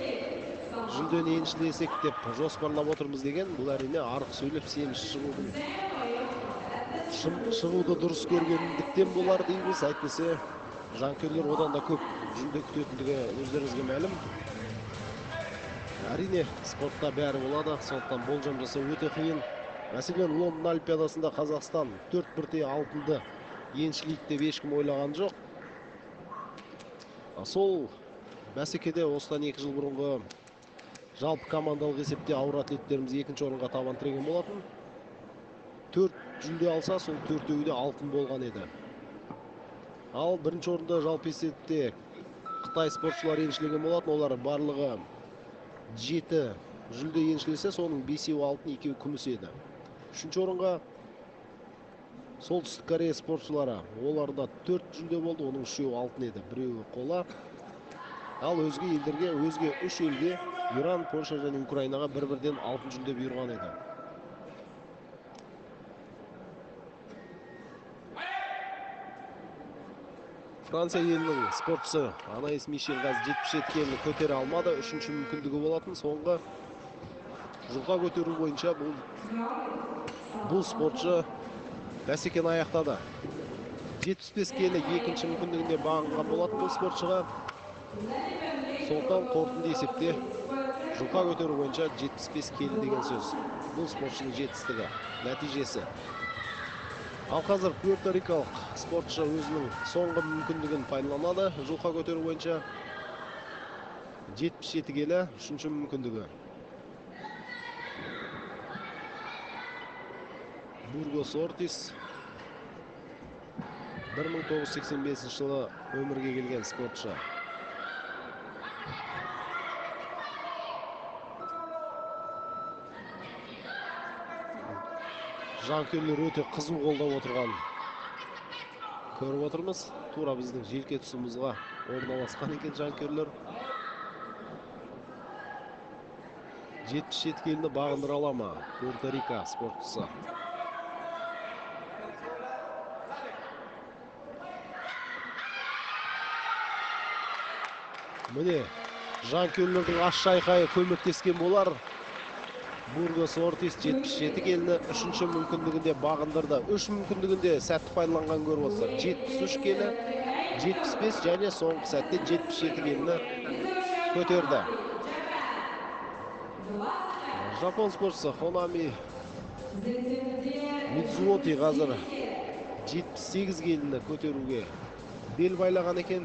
жүлдені еншілесек деп жоспарлап отырмыз деген. Бұл әрине арық сөйлеп семіз шығуды дұрыс көргендіктен болар дейміз. Әйтпесе жанкүйерлер одан да көп жүлде күтетіндігі өздеріңізге мәлім. Әрине спортта бәрі болады, сондықтан болжам жасау өте қиын. Мәселен, Лондон Олимпиадасында Қазақстан 4 бірдей алтынды еншілейді деп ешкім ойлаған жоқ. Сол бәсекеде осыдан 2 жыл бұрынғы жалпы командалық есепте ауыр атлеттеріміз 2-ші орынға табан тіреген болатын. 4 жүлде алса, сол 4-еуі де алтын болған еді. Ал 1-ші орында жалпы есепте Қытай спортшылар еншілеген болатын. Олар барлығы 7 жүлде еншілесе, соның 5-еуі алтын, 2-еуі күміс еді. 3-ші орынға Солтүстік Корея спортшылары. Оларда 4 жүлде болды, оның 3-еуі алтын еді, 1-еуі қола. Ал өзге елдерге, өзге 3 елге Иран, Польша және Украинаға бір-бірден алтын жүлде бұйырған еді. Франция елінің спортшысы Анаис Мишель қазір 77 келіні көтере алмады. 3-ші мүмкіндігі болатын. Соңғы жұлқа көтеру бойынша бұл спортшы бәсекені аяқтады. 75 келі 2-ші мүмкіндігінде бағынған болатын бұл спортшыға. Сондықтан қорытынды есепте жұлқа көтеру бойынша 75 келі деген сөз. Бұл спортшының жетістігі, нәтижесі. Ал қазір пуэрторикалық спортшы өзінің соңғы мүмкіндігін пайдаланады. Жұлқа көтеру бойынша 77 келі, үшінші мүмкіндігі. Бургос Ортис 1985 жылы өмірге келген спортшы. Жанкүйерлер өте қызу қолдап отырған көріп отырмыз. Тура біздің желке тұсымызға орналасқан екен жанкүйерлер. 77 келіні бағындыра ала ма Пуэрто-Рико спортшысы? Міне, жанкүйерлердің аш айқайы көмектескен болар. Бургос Ортис 77 келіні үшінші мүмкіндігінде бағындырды. Үш мүмкіндігінде сәтті пайдаланған көріп отырсақ. 73 келі, 75 және соңғы сәтте 77 келіні көтерді. Жапон спортшысы Хонами Мидзуоти қазір 78 келіні көтеруге бел байлаған екен.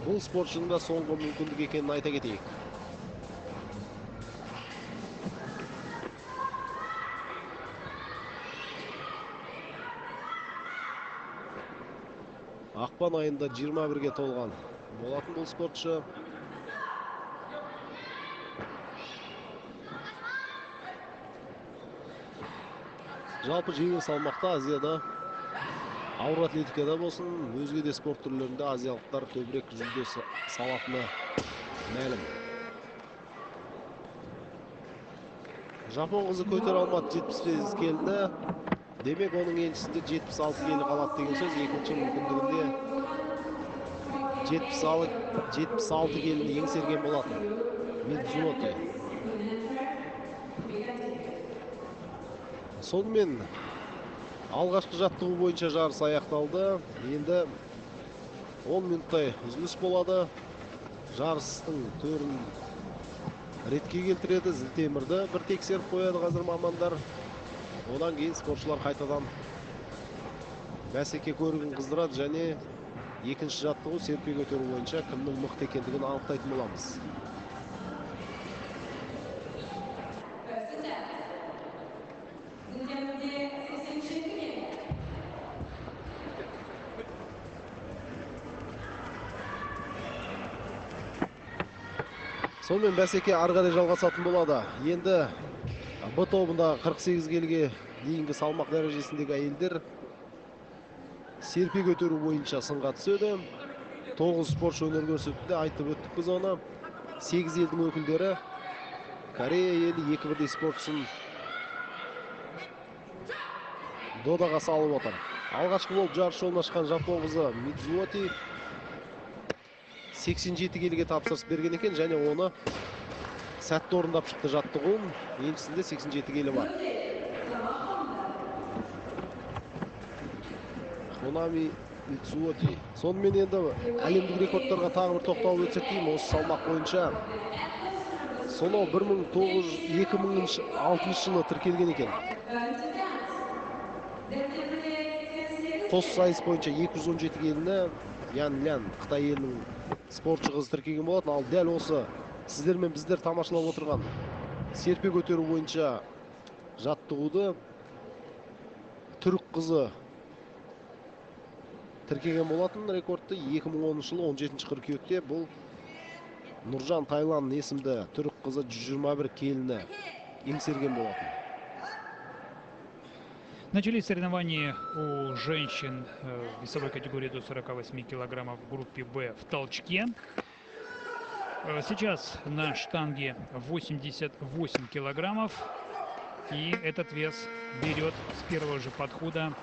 Бұл спортшының да соңғы мүмкіндік екенін айта кетейік. Ақпан айында 21-ге толған болатын бұл спортшы. Жалпы жеңіл салмақта Азияда, ауыр атлетикада болсын, өзге де спорт түрлерінде азиялықтар көбірек жүлде салатыны мәлім. Жапон қызы көтер алмады 75 келіні. Демек, оның еншісінде 76 келі қалады деген сөз. Екінші мүмкіндігінде 76 келіні еңсерген болатын Мидзуоти. Сонымен алғашқы жаттығу бойынша жарыс аяқталды. Енді 10 минуттай үзіліс болады. Жарыстың төрін ретке келтіреді. Зілтемірді бір тексеріп қояды қазір мамандар. Одан кейін спортшылар қайтадан бәсеке көрігін қыздырады және екінші жаттығу серпе көтеру бойынша кімнің мықты екендігін анықтайтын боламыз. Сонымен бәсеке ары қарай жалғасатын болады. Енді Б тобында 48 келіге дейінгі салмақ дәрежесіндегі әйелдер серпе көтеру бойынша сынға түседі. 9 спортшы өнер көрсетті, айтып өттік біз оны. 8 елдің өкілдері Корея елі 2 бірдей спортшысын додаға салып отыр. Алғашқы болып жарыс жолына шыққан жапон қызы Мидзуоти 87 келіге тапсырыс берген екен және оны сәтті орындап шықты жаттығуын. Еншісінде 87 келі бар. Хонами Мидзуоти. Сонымен енді әлемдік рекордтарға тағы бір тоқталып өтсек деймін. Осы салмақ бойынша сонау 2006 жылы тіркелген екен. Қос сайыс бойынша 217 келіні Ян Лян Қытай елінің спортшы қызы тіркеген болатын. Ал дәл осы сіздер мен біздер тамашалап отырған серпе көтеру бойынша жаттығуды түрік қызы тіркеген болатын. Рекордты 2010 жылы 17 қыркүйекте бұл Нұржан Тайлан есімді түрік қызы 121 келіні еңсерген болатын. Начались соревнования у женщин в весовой категории до 48 килограммов в группе «Б» в Толчке. Сейчас на штанге 88 килограммов. И этот вес берет с первого же подхода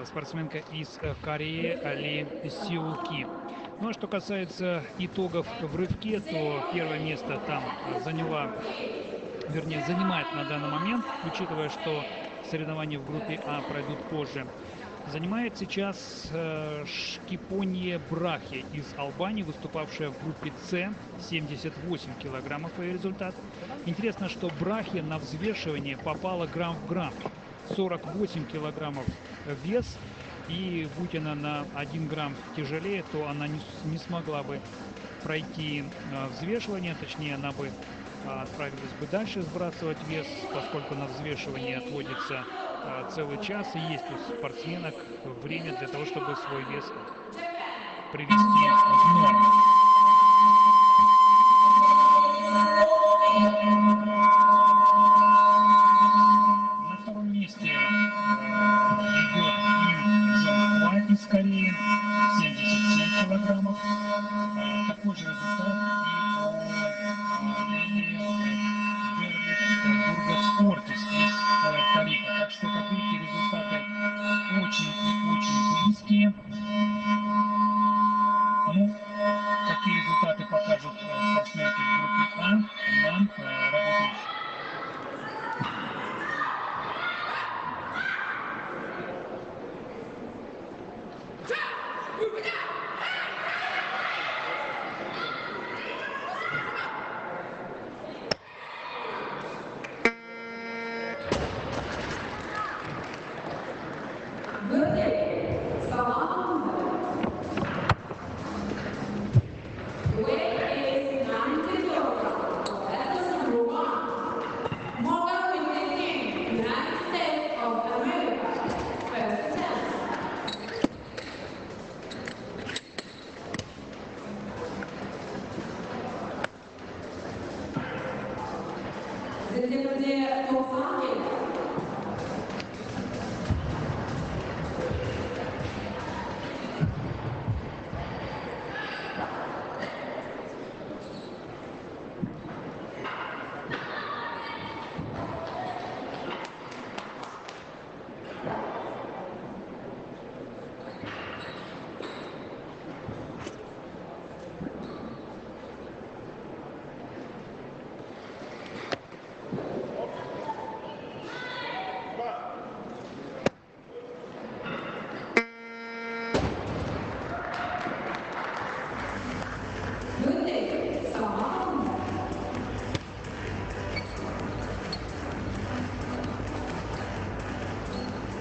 спортсменка из Кореи Али Сеуки. Ну а что касается итогов в рывке, то первое место там занимает на данный момент, учитывая, что соревнования в группе А пройдут позже. Занимает сейчас Шкипонье Брахе из Албании, выступавшая в группе С, 78 килограммов ее результат. Интересно, что Брахе на взвешивание попала грамм в грамм 48 килограммов вес. И будь она на 1 грамм тяжелее, то она не смогла бы пройти взвешивание, точнее она бы отправилась бы дальше сбрасывать вес, поскольку на взвешивание отводится целый час, и есть у спортсменок время для того, чтобы свой вес привести в норму. На втором месте идет Ким Жон-Хва из Кореи, 77 килограммов. Такой же результат и у Бургас Ортис из Пуэрто-Рико. Так что, как видите, результаты очень и очень близкие. Ну, какие результаты покажут спортсменки в группе А, нам работающие.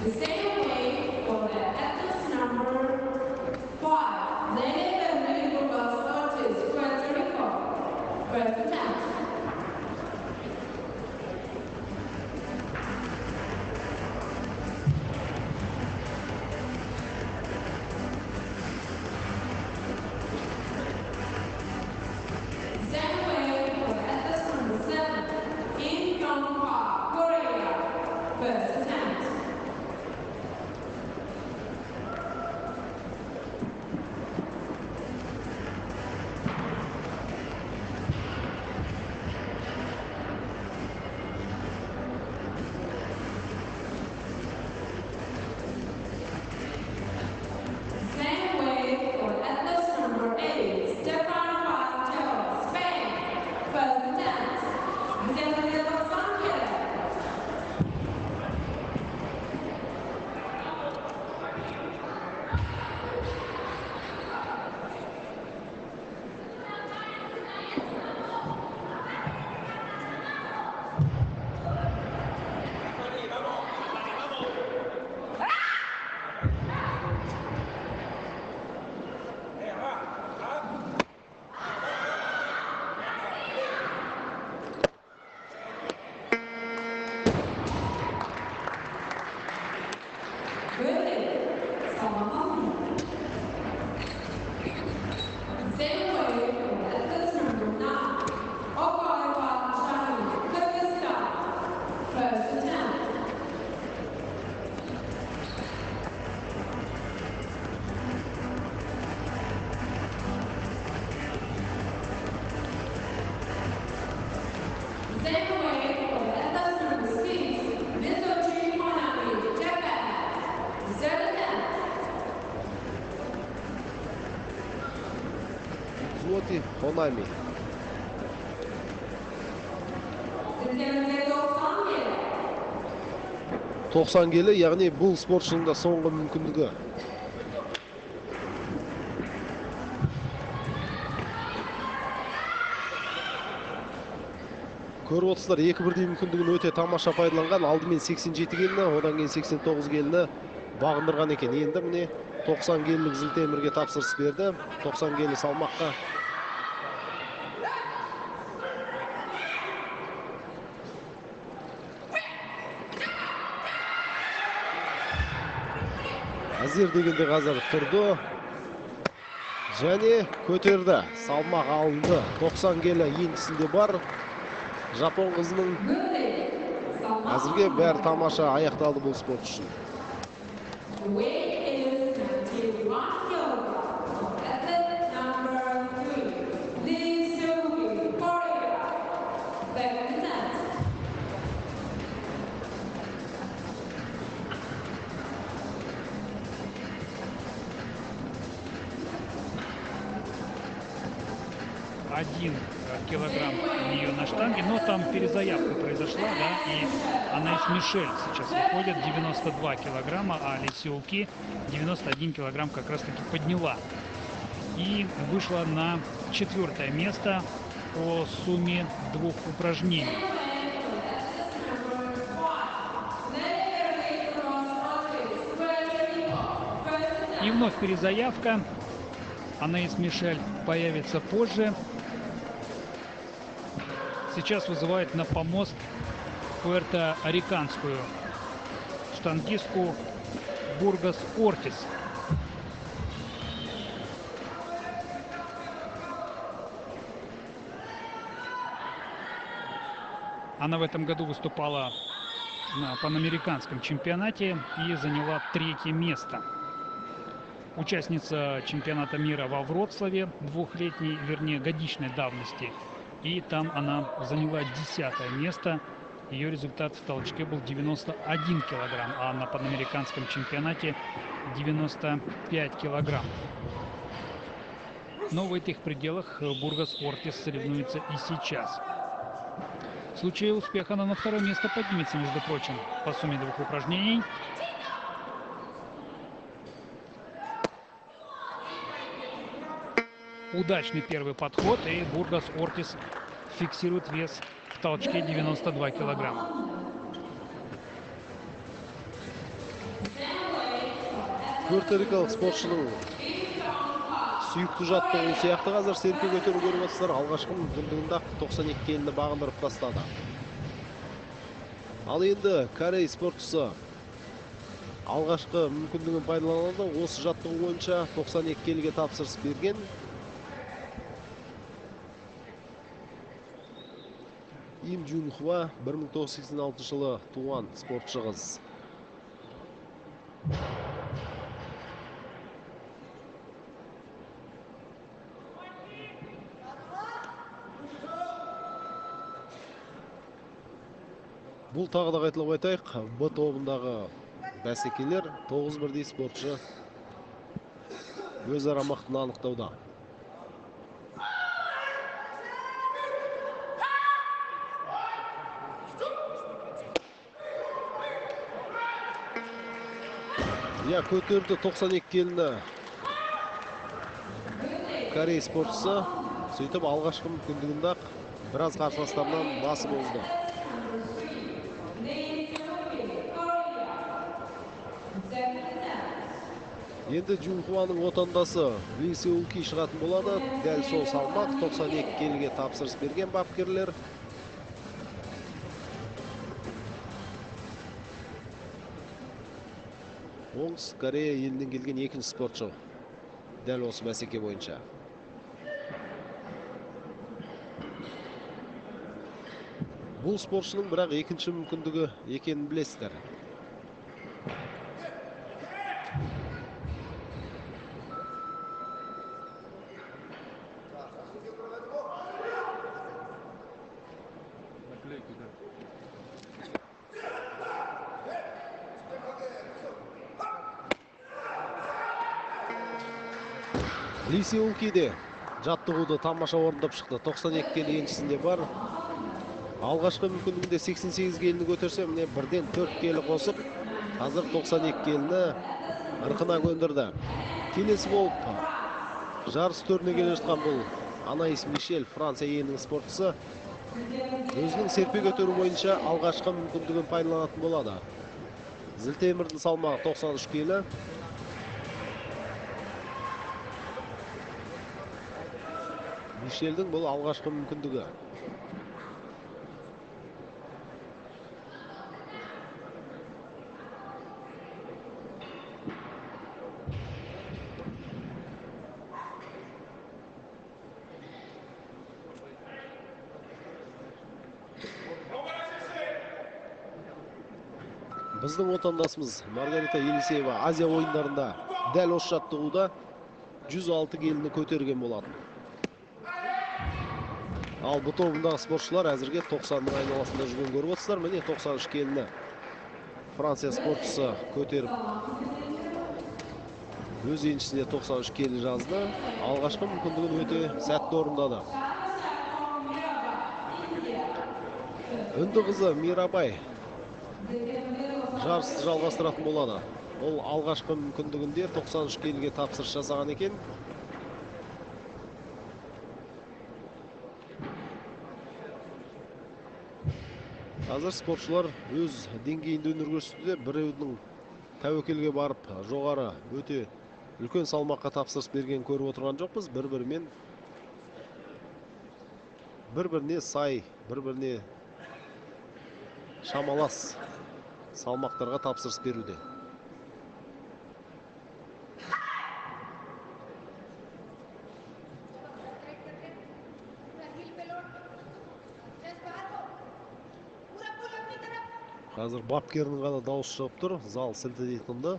The same way for the atlas number 5, Lady Bentley Burgos Ortiz, Puerto Rico, represent. Same way for the atlas number 7, Kim Jong-hwa, Korea, represent. Same way for atlas number 8, Stefan Patel, Spain, represent. Vicente de Los Ángeles. Same way for atlas number 9, Ogawa Shani, Kyrgyzstan, represent. Same way for atlas number 6, Mitsuchi Konami, Japan, represent. Злоти Хонами. Vicente de Los Ángeles. 90 келі, яғни бұл спортшының да соңғы мүмкіндігі. Көріп отырсыздар, 2-1 мүмкіндігін өте тамаша пайдаланған. Алдымен 87 келіні, одан кейін 89 келіні бағындырған екен. Енді міне 90 келілік Зілтемірге тапсырыс берді. 90 келі салмаққа. Әзер дегенде қазір тұрды. Және көтерді. Салмақ алынды. 90 келі еншісінде бар. Жапон қызының әзірге бәрі тамаша аяқталды бұл спорт үшін. Один килограмм у нее на штанге, но там перезаявка произошла, да, и Анаис Мишель сейчас выходит 92 килограмма, а Ли Сеулки 91 килограмм как раз таки подняла и вышла на 4-е место по сумме 2 упражнений. И вновь перезаявка. Анаис Мишель появится позже. Сейчас вызывает на помост пуэрто-риканскую штангистку Бургас Ортис. Она в этом году выступала на панамериканском чемпионате и заняла 3-е место. Участница чемпионата мира во Вроцлаве двухлетней, вернее годичной давности. И там она заняла 10-е место. Ее результат в толчке был 91 килограмм, а на панамериканском чемпионате 95 килограмм. Но в этих пределах Бургас Ортис соревнуется и сейчас. В случае успеха она на 2-е место поднимется, между прочим, по сумме 2 упражнений. Удачный первый подход, и Бургас Ортис фиксирует вес в толчке 92 килограмма. Пуэрто-рикалық спортшының сүйікті жаттығуы сияқты қазір серпе көтеру көріп отырсыздар. Алғашқы мүмкіндігінде 92 келіні бағындырып тастады. Ал енді Корей спортшысы алғашқы мүмкіндігін пайдаланды. Осы жаттығу бойынша 92 келіге тапсырыс берген. Им Джун Хва 1986 жылы туған спортшы қыз. Бұл тағы да қайталап айтайық, Б тобындағы бәсекелер 9 бірдей спортшы өзара мықтыны анықтауда. Көтерді 92 келіні Корей спортшысы. Сөйтіп алғашқы мүмкіндігінде біраз қарсыластарынан басым озды. Енді Джун Хваның отандасы Ли Сеулки шығатын болады. Дәл сол салмақ 92 келіге тапсырыс берген бапкерлер. Оңтүстік Корея елінен келген екінші спортшы дәл осы бәсеке бойынша. Бұл спортшының бірақ екінші мүмкіндігі екенін білесіздер. Ли Сеулки де жаттығуды тамаша орындап шықты. 92 келі еншісінде бар. Алғашқы мүмкіндігінде 88 келіні көтерсе, міне бірден 4 келі қосып, қазір 92 келіні ырқына көндірді. Келесі болып жарыс төріне келе жатқан бұл Анаис Мишель, Франция елінің спортшысы. өзінің серпе көтеру бойынша алғашқы мүмкіндігін пайдаланатын болады. Зілтемірдің салмағы 93 келі. Мишельдің бұл алғашқы мүмкіндігі. Біздің отандасымыз Маргарита Елисеева Азия ойындарында дәл осы жаттығуда 106 келіні көтерген болатын. Ал бұл тобындағы спортшылар әзірге 90-ның айналасында жүрген көріп отырсыздар. Міне 93 келіні Франция спортшысы көтеріп, өз еншісіне 93 келі жазды. Алғашқы мүмкіндігін өте сәтті орындады. Үнді қызы Мирабай жарысты жалғастыратын болады. Ол алғашқы мүмкіндігінде 93 келіге тапсырыс жасаған екен. Қазір спортшылар өз деңгейінде өнер көрсетуде. Біреудің тәуекелге барып, жоғары өте үлкен салмаққа тапсырыс берген көріп отырған жоқпыз. Бір-біріне сай, бір-біріне шамалас салмақтарға тапсырыс беруде. Қазір бапкерінің ғана дауыс шығып тұр, зал сілтідей тынды.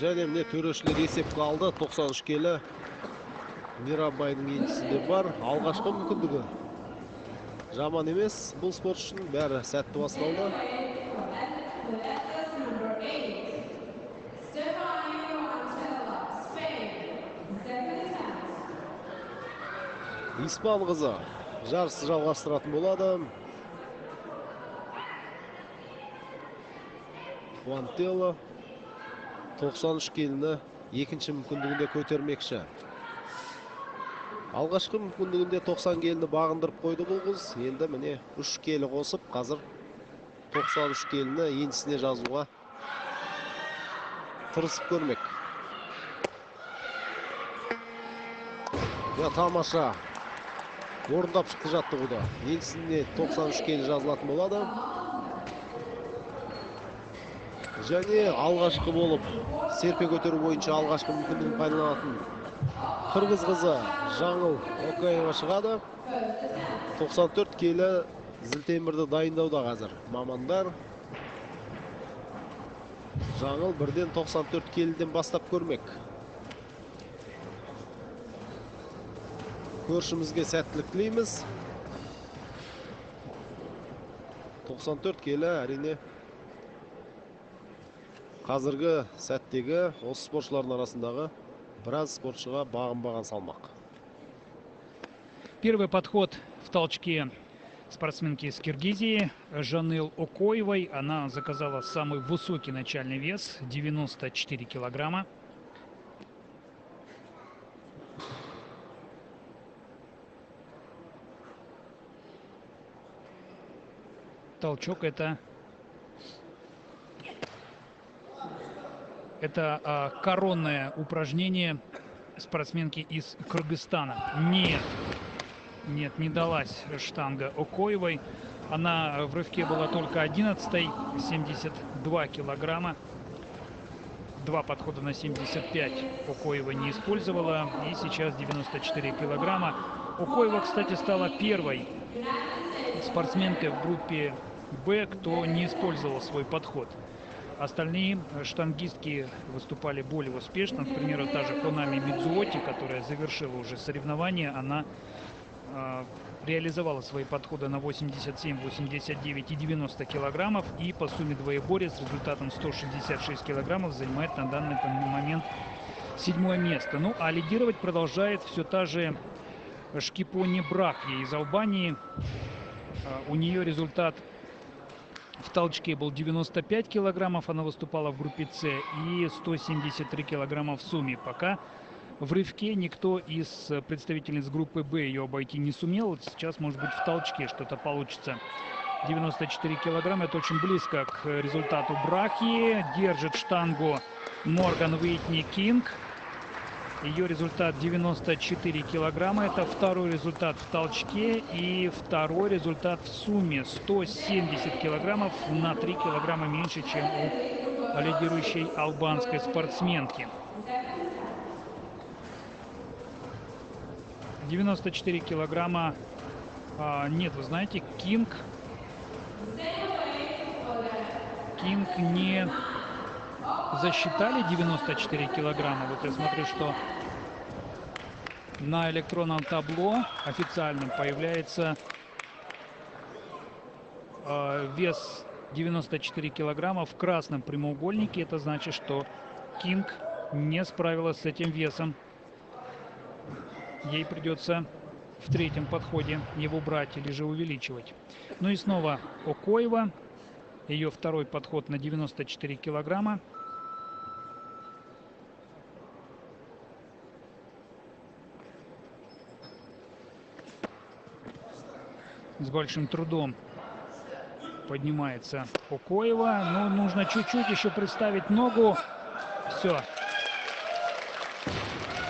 Және міне төрешілер есепке алды. 93 келі Мирабайдың еншісінде бар. Алғашқы мүмкіндігі жаман емес. Бұл спорт үшін бәрі сәтті басталды. Испан қызы жарысты жалғастыратын болады. Хуантелло 93 келіні екінші мүмкіндігінде көтермекші. Алғашқы мүмкіндігінде 90 келіні бағындырып қойды бұл қыз. Енді міне 3 келі қосып, қазір 93 келіні еншісіне жазуға тырысып көрмек. Тамаша орындап шықты жаттығуда. Еншісіне 93 келі жазылатын болады. Және алғашқы болып серпе көтеру бойынша алғашқы мүмкіндігін пайдаланатын қырғыз қызы Жаңыл Окаева шығады. 94 келі зілтемірді дайындауда қазір мамандар. Жаңыл бірден 94 келіден бастап көрмек. Көршімізге сәттілік тілейміз. 94 келі әрине қазіргі сәттегі осы спортшылардың арасындағы біраз спортшыға бағынбаған салмақ. Первый подход в толчке спортсменки из Киргизии Жаныл Окоевой. Она заказала самый высокий начальный вес 94 килограмма. Толчок это коронное упражнение спортсменки из Кыргызстана. Нет, не далась штанга Окоевой. Она в рывке была только 11-й, 72 килограмма. 2 подхода на 75 Окоева не использовала. И сейчас 94 килограмма. Окоева, кстати, стала первой спортсменкой в группе «Б», кто не использовал свой подход. Остальные штангистки выступали более успешно. К примеру, та же Хонами Мидзуоти, которая завершила уже соревнования, она реализовала свои подходы на 87, 89 и 90 килограммов. И по сумме двоеборья с результатом 166 килограммов занимает на данный момент 7-е место. Ну а лидировать продолжает все та же Шкипони Брахья из Албании. У нее результат В толчке был 95 килограммов, она выступала в группе С, и 173 килограмма в сумме. Пока в рывке никто из представительниц группы Б ее обойти не сумел. Вот сейчас, может быть, в толчке что-то получится. 94 килограмма, это очень близко к результату Брахи. Держит штангу Морган Уитни Кинг. Ее результат 94 килограмма. Это второй результат в толчке и второй результат в сумме. 170 килограммов, на 3 килограмма меньше, чем у лидирующей албанской спортсменки. 94 килограмма. Нет, вы знаете, Кинг не засчитали 94 килограмма. Вот я смотрю, что на электронном табло официальном появляется вес 94 килограмма в красном прямоугольнике. Это значит, что Кинг не справилась с этим весом. Ей придется в третьем подходе его брать или же увеличивать. Ну и снова Окоева. Ее второй подход на 94 килограмма. С большим трудом поднимается Окоева. Но нужно чуть-чуть еще приставить ногу. Все.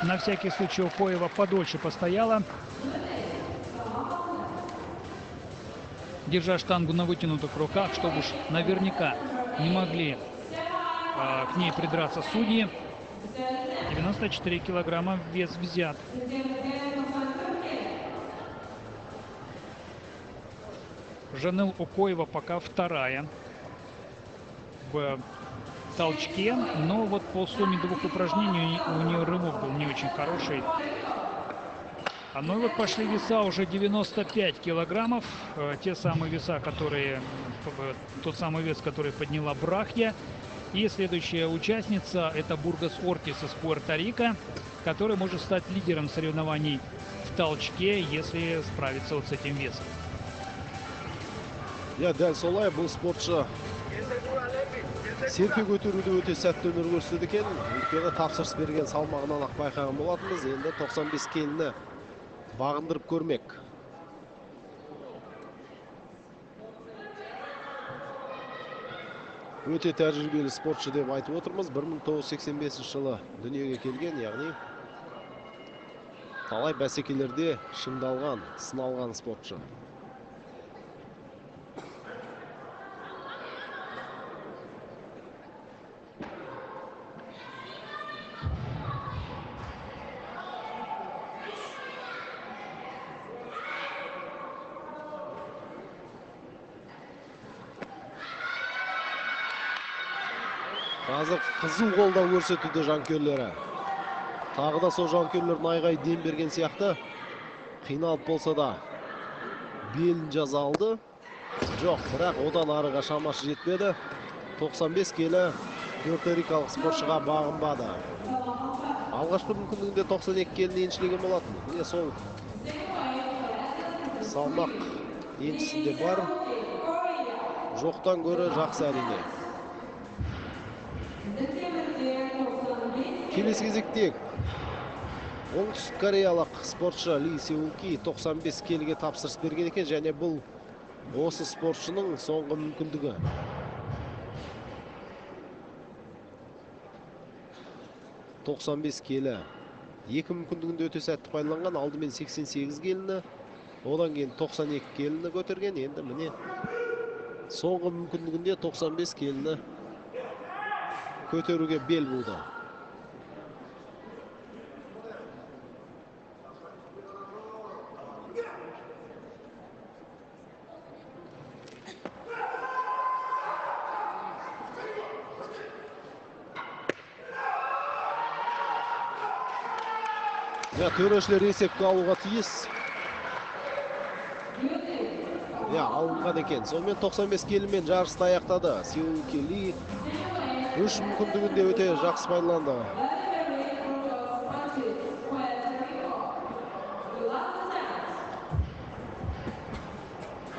На всякий случай Окоева подольше постояла, держа штангу на вытянутых руках, чтобы уж наверняка не могли к ней придраться судьи. 94 килограмма вес взят. Жанел Окоева пока вторая в толчке, но вот по сумме двух упражнений у нее рывок был не очень хороший. Ну и вот пошли веса уже 95 килограммов, те самые веса, которые, тот самый вес, который подняла Брахья. И следующая участница — это Бургос Ортис из Пуэрто-Рико, который может стать лидером соревнований в толчке, если справится вот с этим весом. Я дәл солай, бұл спортшы серпе көтеруде өте сәтті өнер көрсетеді екен. Өйткені тапсырыс берген салмағынан ақ байқаған болатынбыз. Енді 95 келіні бағындырып көрмек. Өте тәжірибелі спортшы деп айтып отырмыз. 1985 жылы дүниеге келген, яғни талай бәсекелерде шыңдалған, сыналған спортшы. Қазір қызу қолдау көрсетуде жанкүйерлері. Тағы да сол жанкүйерлердің айғай дем берген сияқты. Қиналып болса да белін жаза алды. Жоқ, бірақ одан арыға шамасы жетпеді. 95 келі пуэрто-рикалық спортшыға бағынбады. Алғашқы мүмкіндігінде 92 келіні еншілеген болатын. Міне сол салмақ еншісінде бар. Жоқтан көрі жақсы әрине. Келесі кезекте оңтүстік кореялық спортшы Ли Сеул-ки 95 келіге тапсырыс берген екен, және бұл осы спортшының соңғы мүмкіндігі. «95 келі. Екі мүмкіндігінде өте сәтті пайдаланған. Алдымен 88 келіні, одан кейін 92 келіні көтерген. Енді міне соңғы мүмкіндігінде 95 келіні көтеруге бел буды. Төрешілер есепке алуға тиіс. Алынған екен. Сонымен 95 келімен жарысты аяқтады. Сеул-ки Ли үш мүмкіндігінде өте жақсы пайдаланды.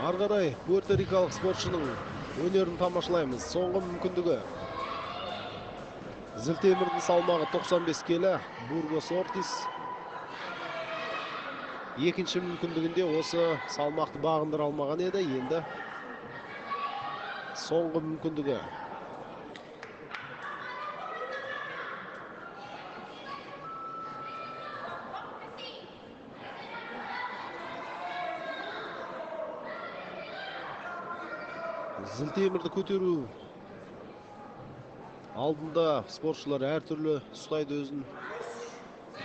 Арғарай пуэрто-рикалық спортшының өнерін тамашалаймыз. Соңғы мүмкіндігі. Зілтемірдің салмағы 95 келі. Бургос Ортис. Екінші мүмкіндігінде осы салмақты бағындыра алмаған еді. Енді соңғы мүмкіндігі. Зілтемірді көтеру алдында спортшылар әртүрлі ұстайды өзін.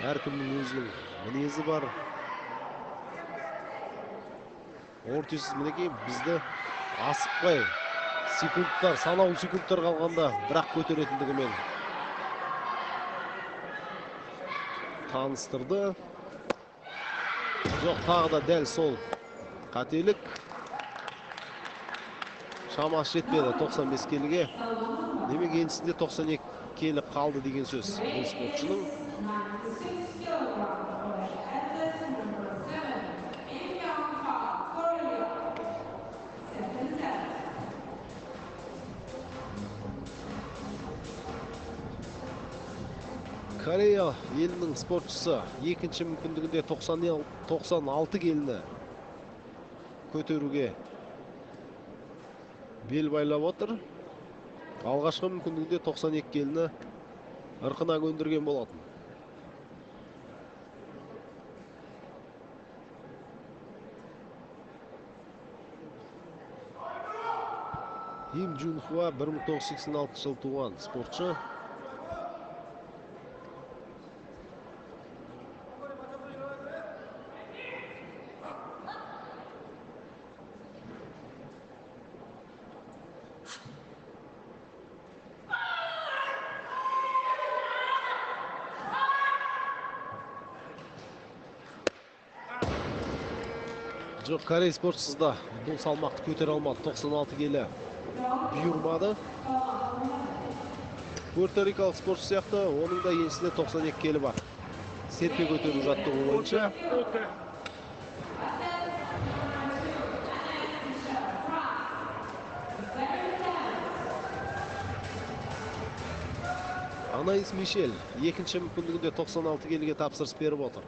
Әркімнің өзінің мінезі бар. Ортис мінекей бізді асықпай секундтар, санаулы секундтар қалғанда бірақ көтеретіндігімен таныстырды. Жоқ, тағы да дәл сол қателік. Шамасы жетпеді 95 келіге. Демек енісінде 92 келі қалды деген сөз бұл спортшының. 96 kilogram for athlete number 7, Im Young Park, Korea. Second set. Корея елінің спортшысы екінші мүмкіндігінде 96 келіні көтеруге бел байлап отыр. Алғашқы мүмкіндігінде 92 келіні ырқына көндірген болатын. Им Джун Хуа 1986 жыл туған спортшы. Жоқ, Корей спортшысы да бұл салмақты көтере алмады. 96 келі бұйырмады. Пуэрторикалық спортшы сияқты, оның да еншісінде 92 келі бар. Серпе көтеру жаттығу бойынша. Анаис Мишель екінші мүмкіндігінде 96 келіге тапсырыс беріп отыр.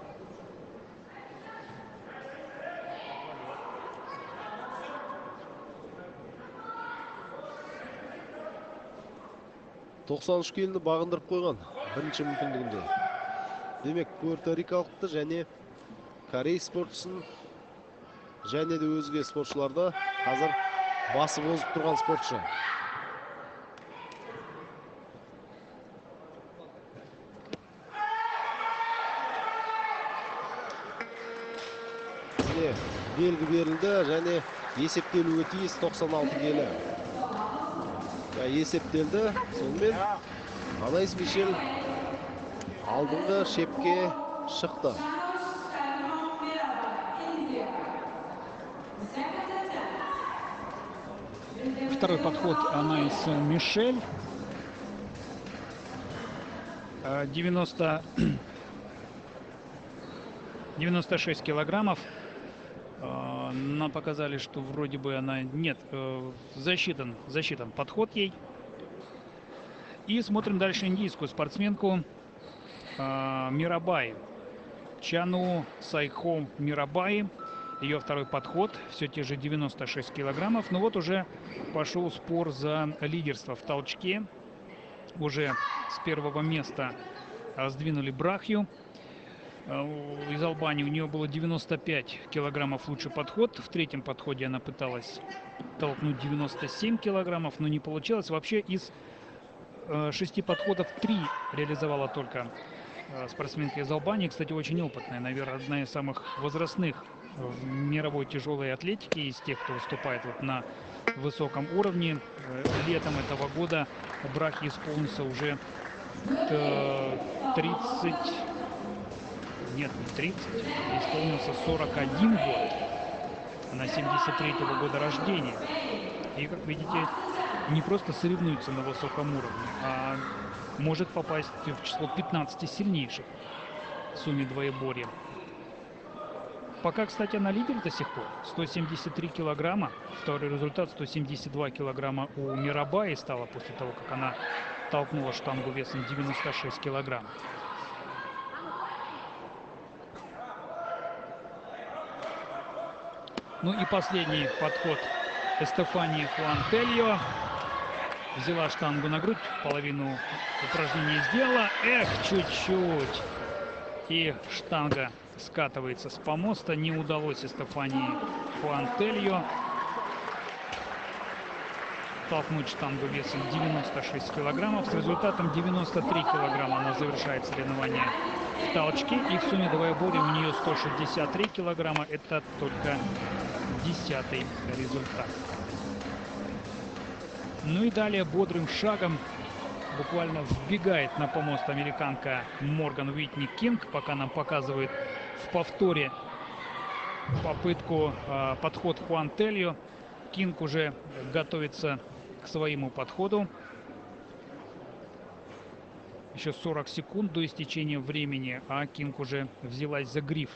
93 келіні бағындырып қойған бірінші мүмкіндігінде. Демек, пуэрторикалықты және Корей спортшысын және де өзге спортшыларды қазір басы бозып тұрған спортшы. Белгі берілді және есептелуге тиіс 96 келі. Есептелді. Сонымен Анаис Мишель алдыңғы шепке шықты. Второй подход Анаис Мишель. 96 килограммов. Нам показали, что вроде бы она... Нет, засчитан подход ей. И смотрим дальше индийскую спортсменку Мирабай. Чану Сайхом Мирабай. Ее второй подход. Все те же 96 килограммов. Но вот уже пошел спор за лидерство в толчке. Уже с первого места сдвинули Брахью. Из Албании у нее было 95 килограммов лучший подход. В третьем подходе она пыталась толкнуть 97 килограммов, но не получилось. Вообще из 6 подходов 3 реализовала только спортсменка из Албании. Кстати, очень опытная, наверное, одна из самых возрастных в мировой тяжелой атлетике из тех, кто выступает вот на высоком уровне. Летом этого года Брахе исполнился уже 30... Нет, не 30, исполнился 41 год. Она 73-го года рождения. И, как видите, не просто соревнуется на высоком уровне, а может попасть в число 15 сильнейших в сумме двоеборья. Пока, кстати, она лидер до сих пор. 173 килограмма. Второй результат 172 килограмма у Мирабаи стало после того, как она толкнула штангу весом 96 килограмм. Ну и последний подход Эстефании Хуантельо. Взяла штангу на грудь, половину упражнения сделала. Эх, чуть-чуть. И штанга скатывается с помоста. Не удалось Эстефании Хуантельо толкнуть штангу весом 96 килограммов. С результатом 93 килограмма она завершает соревнование в толчке. И в сумме двоеборья у нее 163 килограмма. Это только 10-й результат. Ну и далее бодрым шагом буквально вбегает на помост американка Морган Уитни Кинг. Пока нам показывает в повторе попытку подход Хуантельо. Кинг уже готовится к своему подходу. Еще 40 секунд до истечения времени, а Кинг уже взялась за гриф.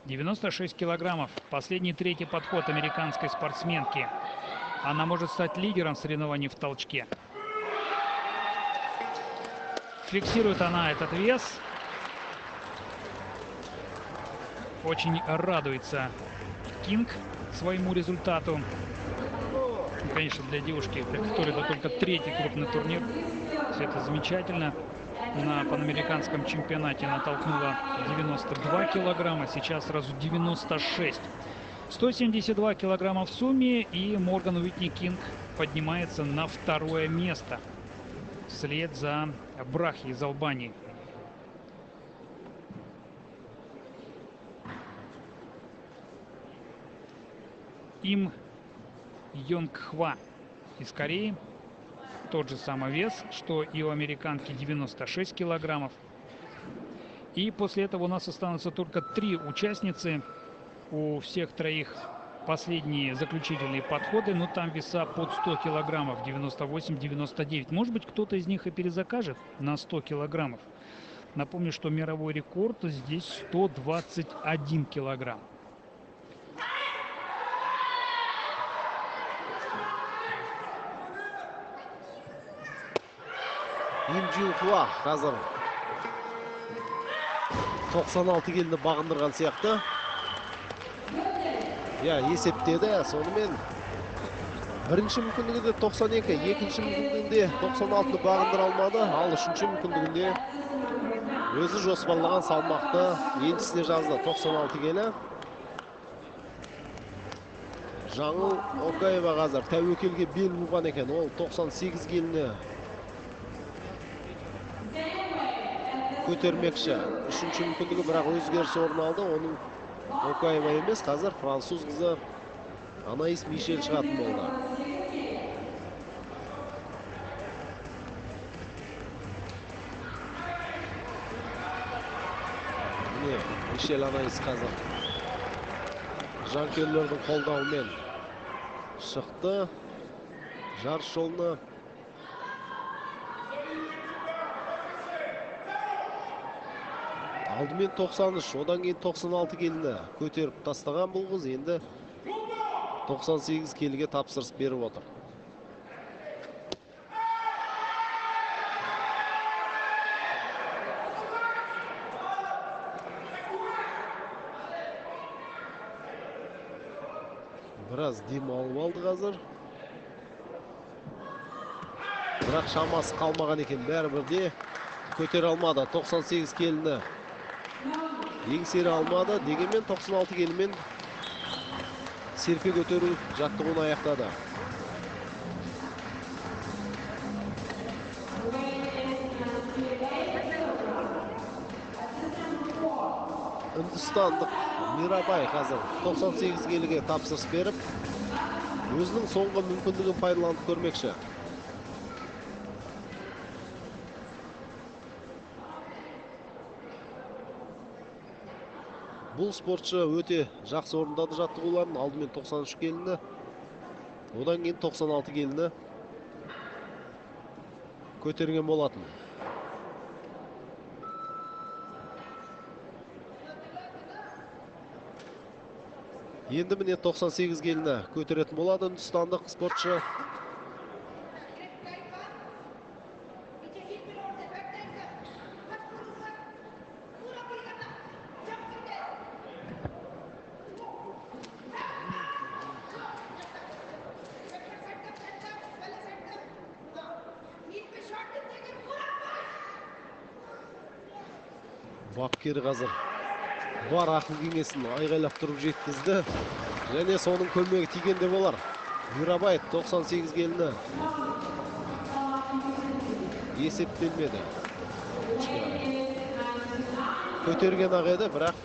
96 килограммов. Последний третий подход американской спортсменки. Она может стать лидером соревнований в толчке. Фиксирует она этот вес. Очень радуется Кинг своему результату. И, конечно, для девушки, для которой это только третий крупный турнир, все это замечательно. На панамериканском чемпионате она толкнула 92 килограмма, сейчас сразу 96. 172 килограмма в сумме, и Морган Уитни Кинг поднимается на второе место вслед за Брахи из Албании. Им Йонг Хва из Кореи. Тот же самый вес, что и у американки, 96 килограммов. И после этого у нас останутся только 3 участницы. У всех троих последние заключительные подходы, но там веса под 100 килограммов, 98-99. Может быть, кто-то из них и перезакажет на 100 килограммов. Напомню, что мировой рекорд здесь 121 килограмм. Им Джун Хуа қазір 96 келіні бағындырған сияқты. Есептеді. Сонымен бірінші мүмкіндігінде 92, екінші мүмкіндігінде 96-ны бағындыра алмады. Ал үшінші мүмкіндігінде өзі жоспарлаған салмақты еншісіне жазды. 96 келі. Жаңыл Окаева қазір тәуекелге бел буған екен. Ол 98 келіні көтермекші. Үшінші мүмкіндігі бірақ өзгеріс орын алды. Оның Окаева емес, қазір француз қызы Анаис Мишель шығатын болды. Міне, Мишель Анаис қазір жанкүйерлердің қолдауымен шықты жарыс жолына. Алдымен 93, одан кейін 96 келіні көтеріп тастаған бұл қыз, енді 98 келіге тапсырыс беріп отыр. Біраз дем алып алды қазір. Бірақ шамасы қалмаған екен, бәрібір көтер алмады. 98 келіні еңсері алмады. Дегенмен 96 келімен серпе көтеру жаттығуын аяқтады. Үндістандық Мирабай қазір 98 келіге тапсырыс беріп, өзінің соңғы мүмкіндігін пайдаланып көрмекші. Бұл спортшы өте жақсы орындады жаттығуларын. Алдымен 93 келіні, одан кейін 96 келіні көтерген болатын. Енді міне 98 келіні көтеретін болады үндістандық спортшы. Бапкер қазір бар ақыл кеңесін айғайлап тұрып жеткізді. Және соның көмегі тигенде болар. Мирабай 98 келіні есептелмеді. Көтерген ақ еді, бірақ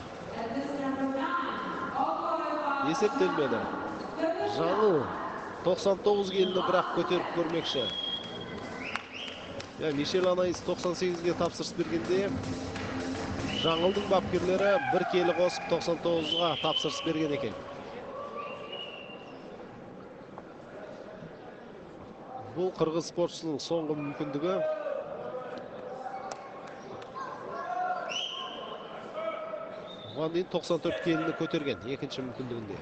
есептелмеді. Жаңыл 99 келіні бірақ көтеріп көрмекші. Мишель Анаис 98-ге тапсырыс бергенде Жаңылдың бапкерлері бір келі қосып 99-ға тапсырыс берген екен. Бұл қырғыз спортшының соңғы мүмкіндігі. Оған дейін 94 келіні көтерген екінші мүмкіндігінде.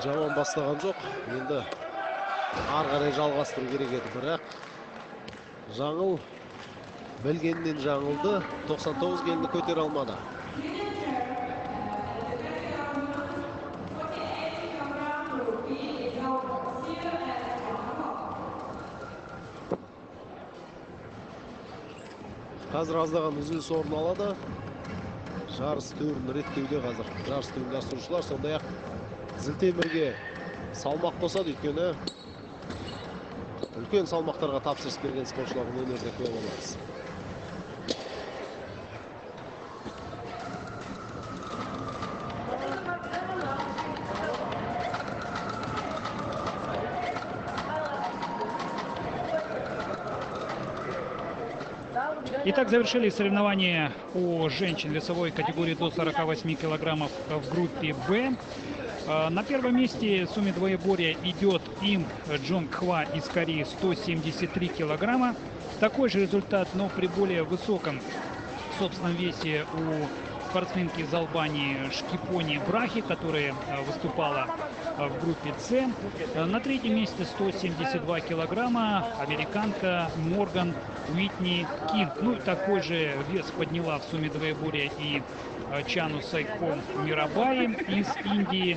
Жаман бастаған жоқ. Енді ары қарай жалғастыру керек еді, бірақ Жаңыл білгеннен жаңылды. 99 келіні көтере алмады. Қазір аздаған үзіліс орын алады. Жарыс төрін реттеуде қазір. Жарыс төрін ұйымдастырушылар, сондай-ақ Зілтемірге салмақ қосады, өйткені үлкен салмақтарға тапсырыс берген спортшылардың өнеріне куә боламыз. Итак, завершились соревнования у женщин весовой категории до 48 килограммов в группе «Б». На первом месте в сумме двоеборья идет Им Джонг Хва из Кореи, 173 килограмма. Такой же результат, но при более высоком собственном весе у спортсменки из Албании Шкипони Брахи, которая выступала в группе «С». На третьем месте 172 килограмма американка Морган Уитни Кинг. Ну и такой же вес подняла в сумме двоеборья и Чану Сайком Мирабаи из Индии,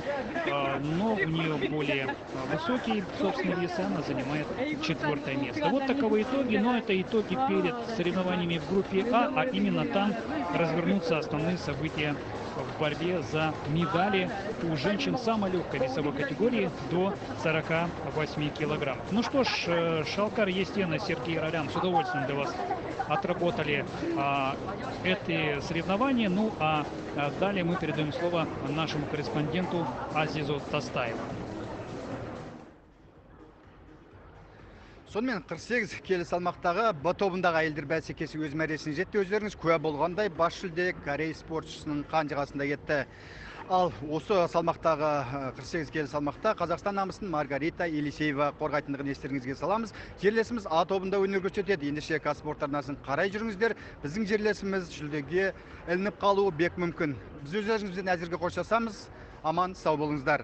но у нее более высокий собственный вес, она занимает 4-е место. Вот таковы итоги, но это итоги перед соревнованиями в группе А именно там развернутся основные события в борьбе за медали у женщин самой легкой весовой категории до 48 килограмм. Ну что ж, Шалкар Естен и Сергей Ролян с удовольствием для вас отработали эти соревнования. Ну а далее мы передаем слово нашему корреспонденту Азизу Тастаеву. Сонымен 48 келі салмақтағы Б тобындағы әйелдер бәсекесі өз мәресіне жетті. Өздеріңіз куә болғандай бас жүлде Корей спортшысының қанжығасында кетті. Ал осы салмақтағы 48 келі салмақта Қазақстан намысын Маргарита Елисеева қорғайтындығын естеріңізге саламыз. Жерлесіміз А тобында өнер көрсетеді. Ендеше К спорт арнасын қарай жүріңіздер. Біздің жерлесіміз жүлдеге ілініп қалуы бек мүмкін. Біз өздеріңізбен әзірге қоштасамыз. Аман сау болыңыздар.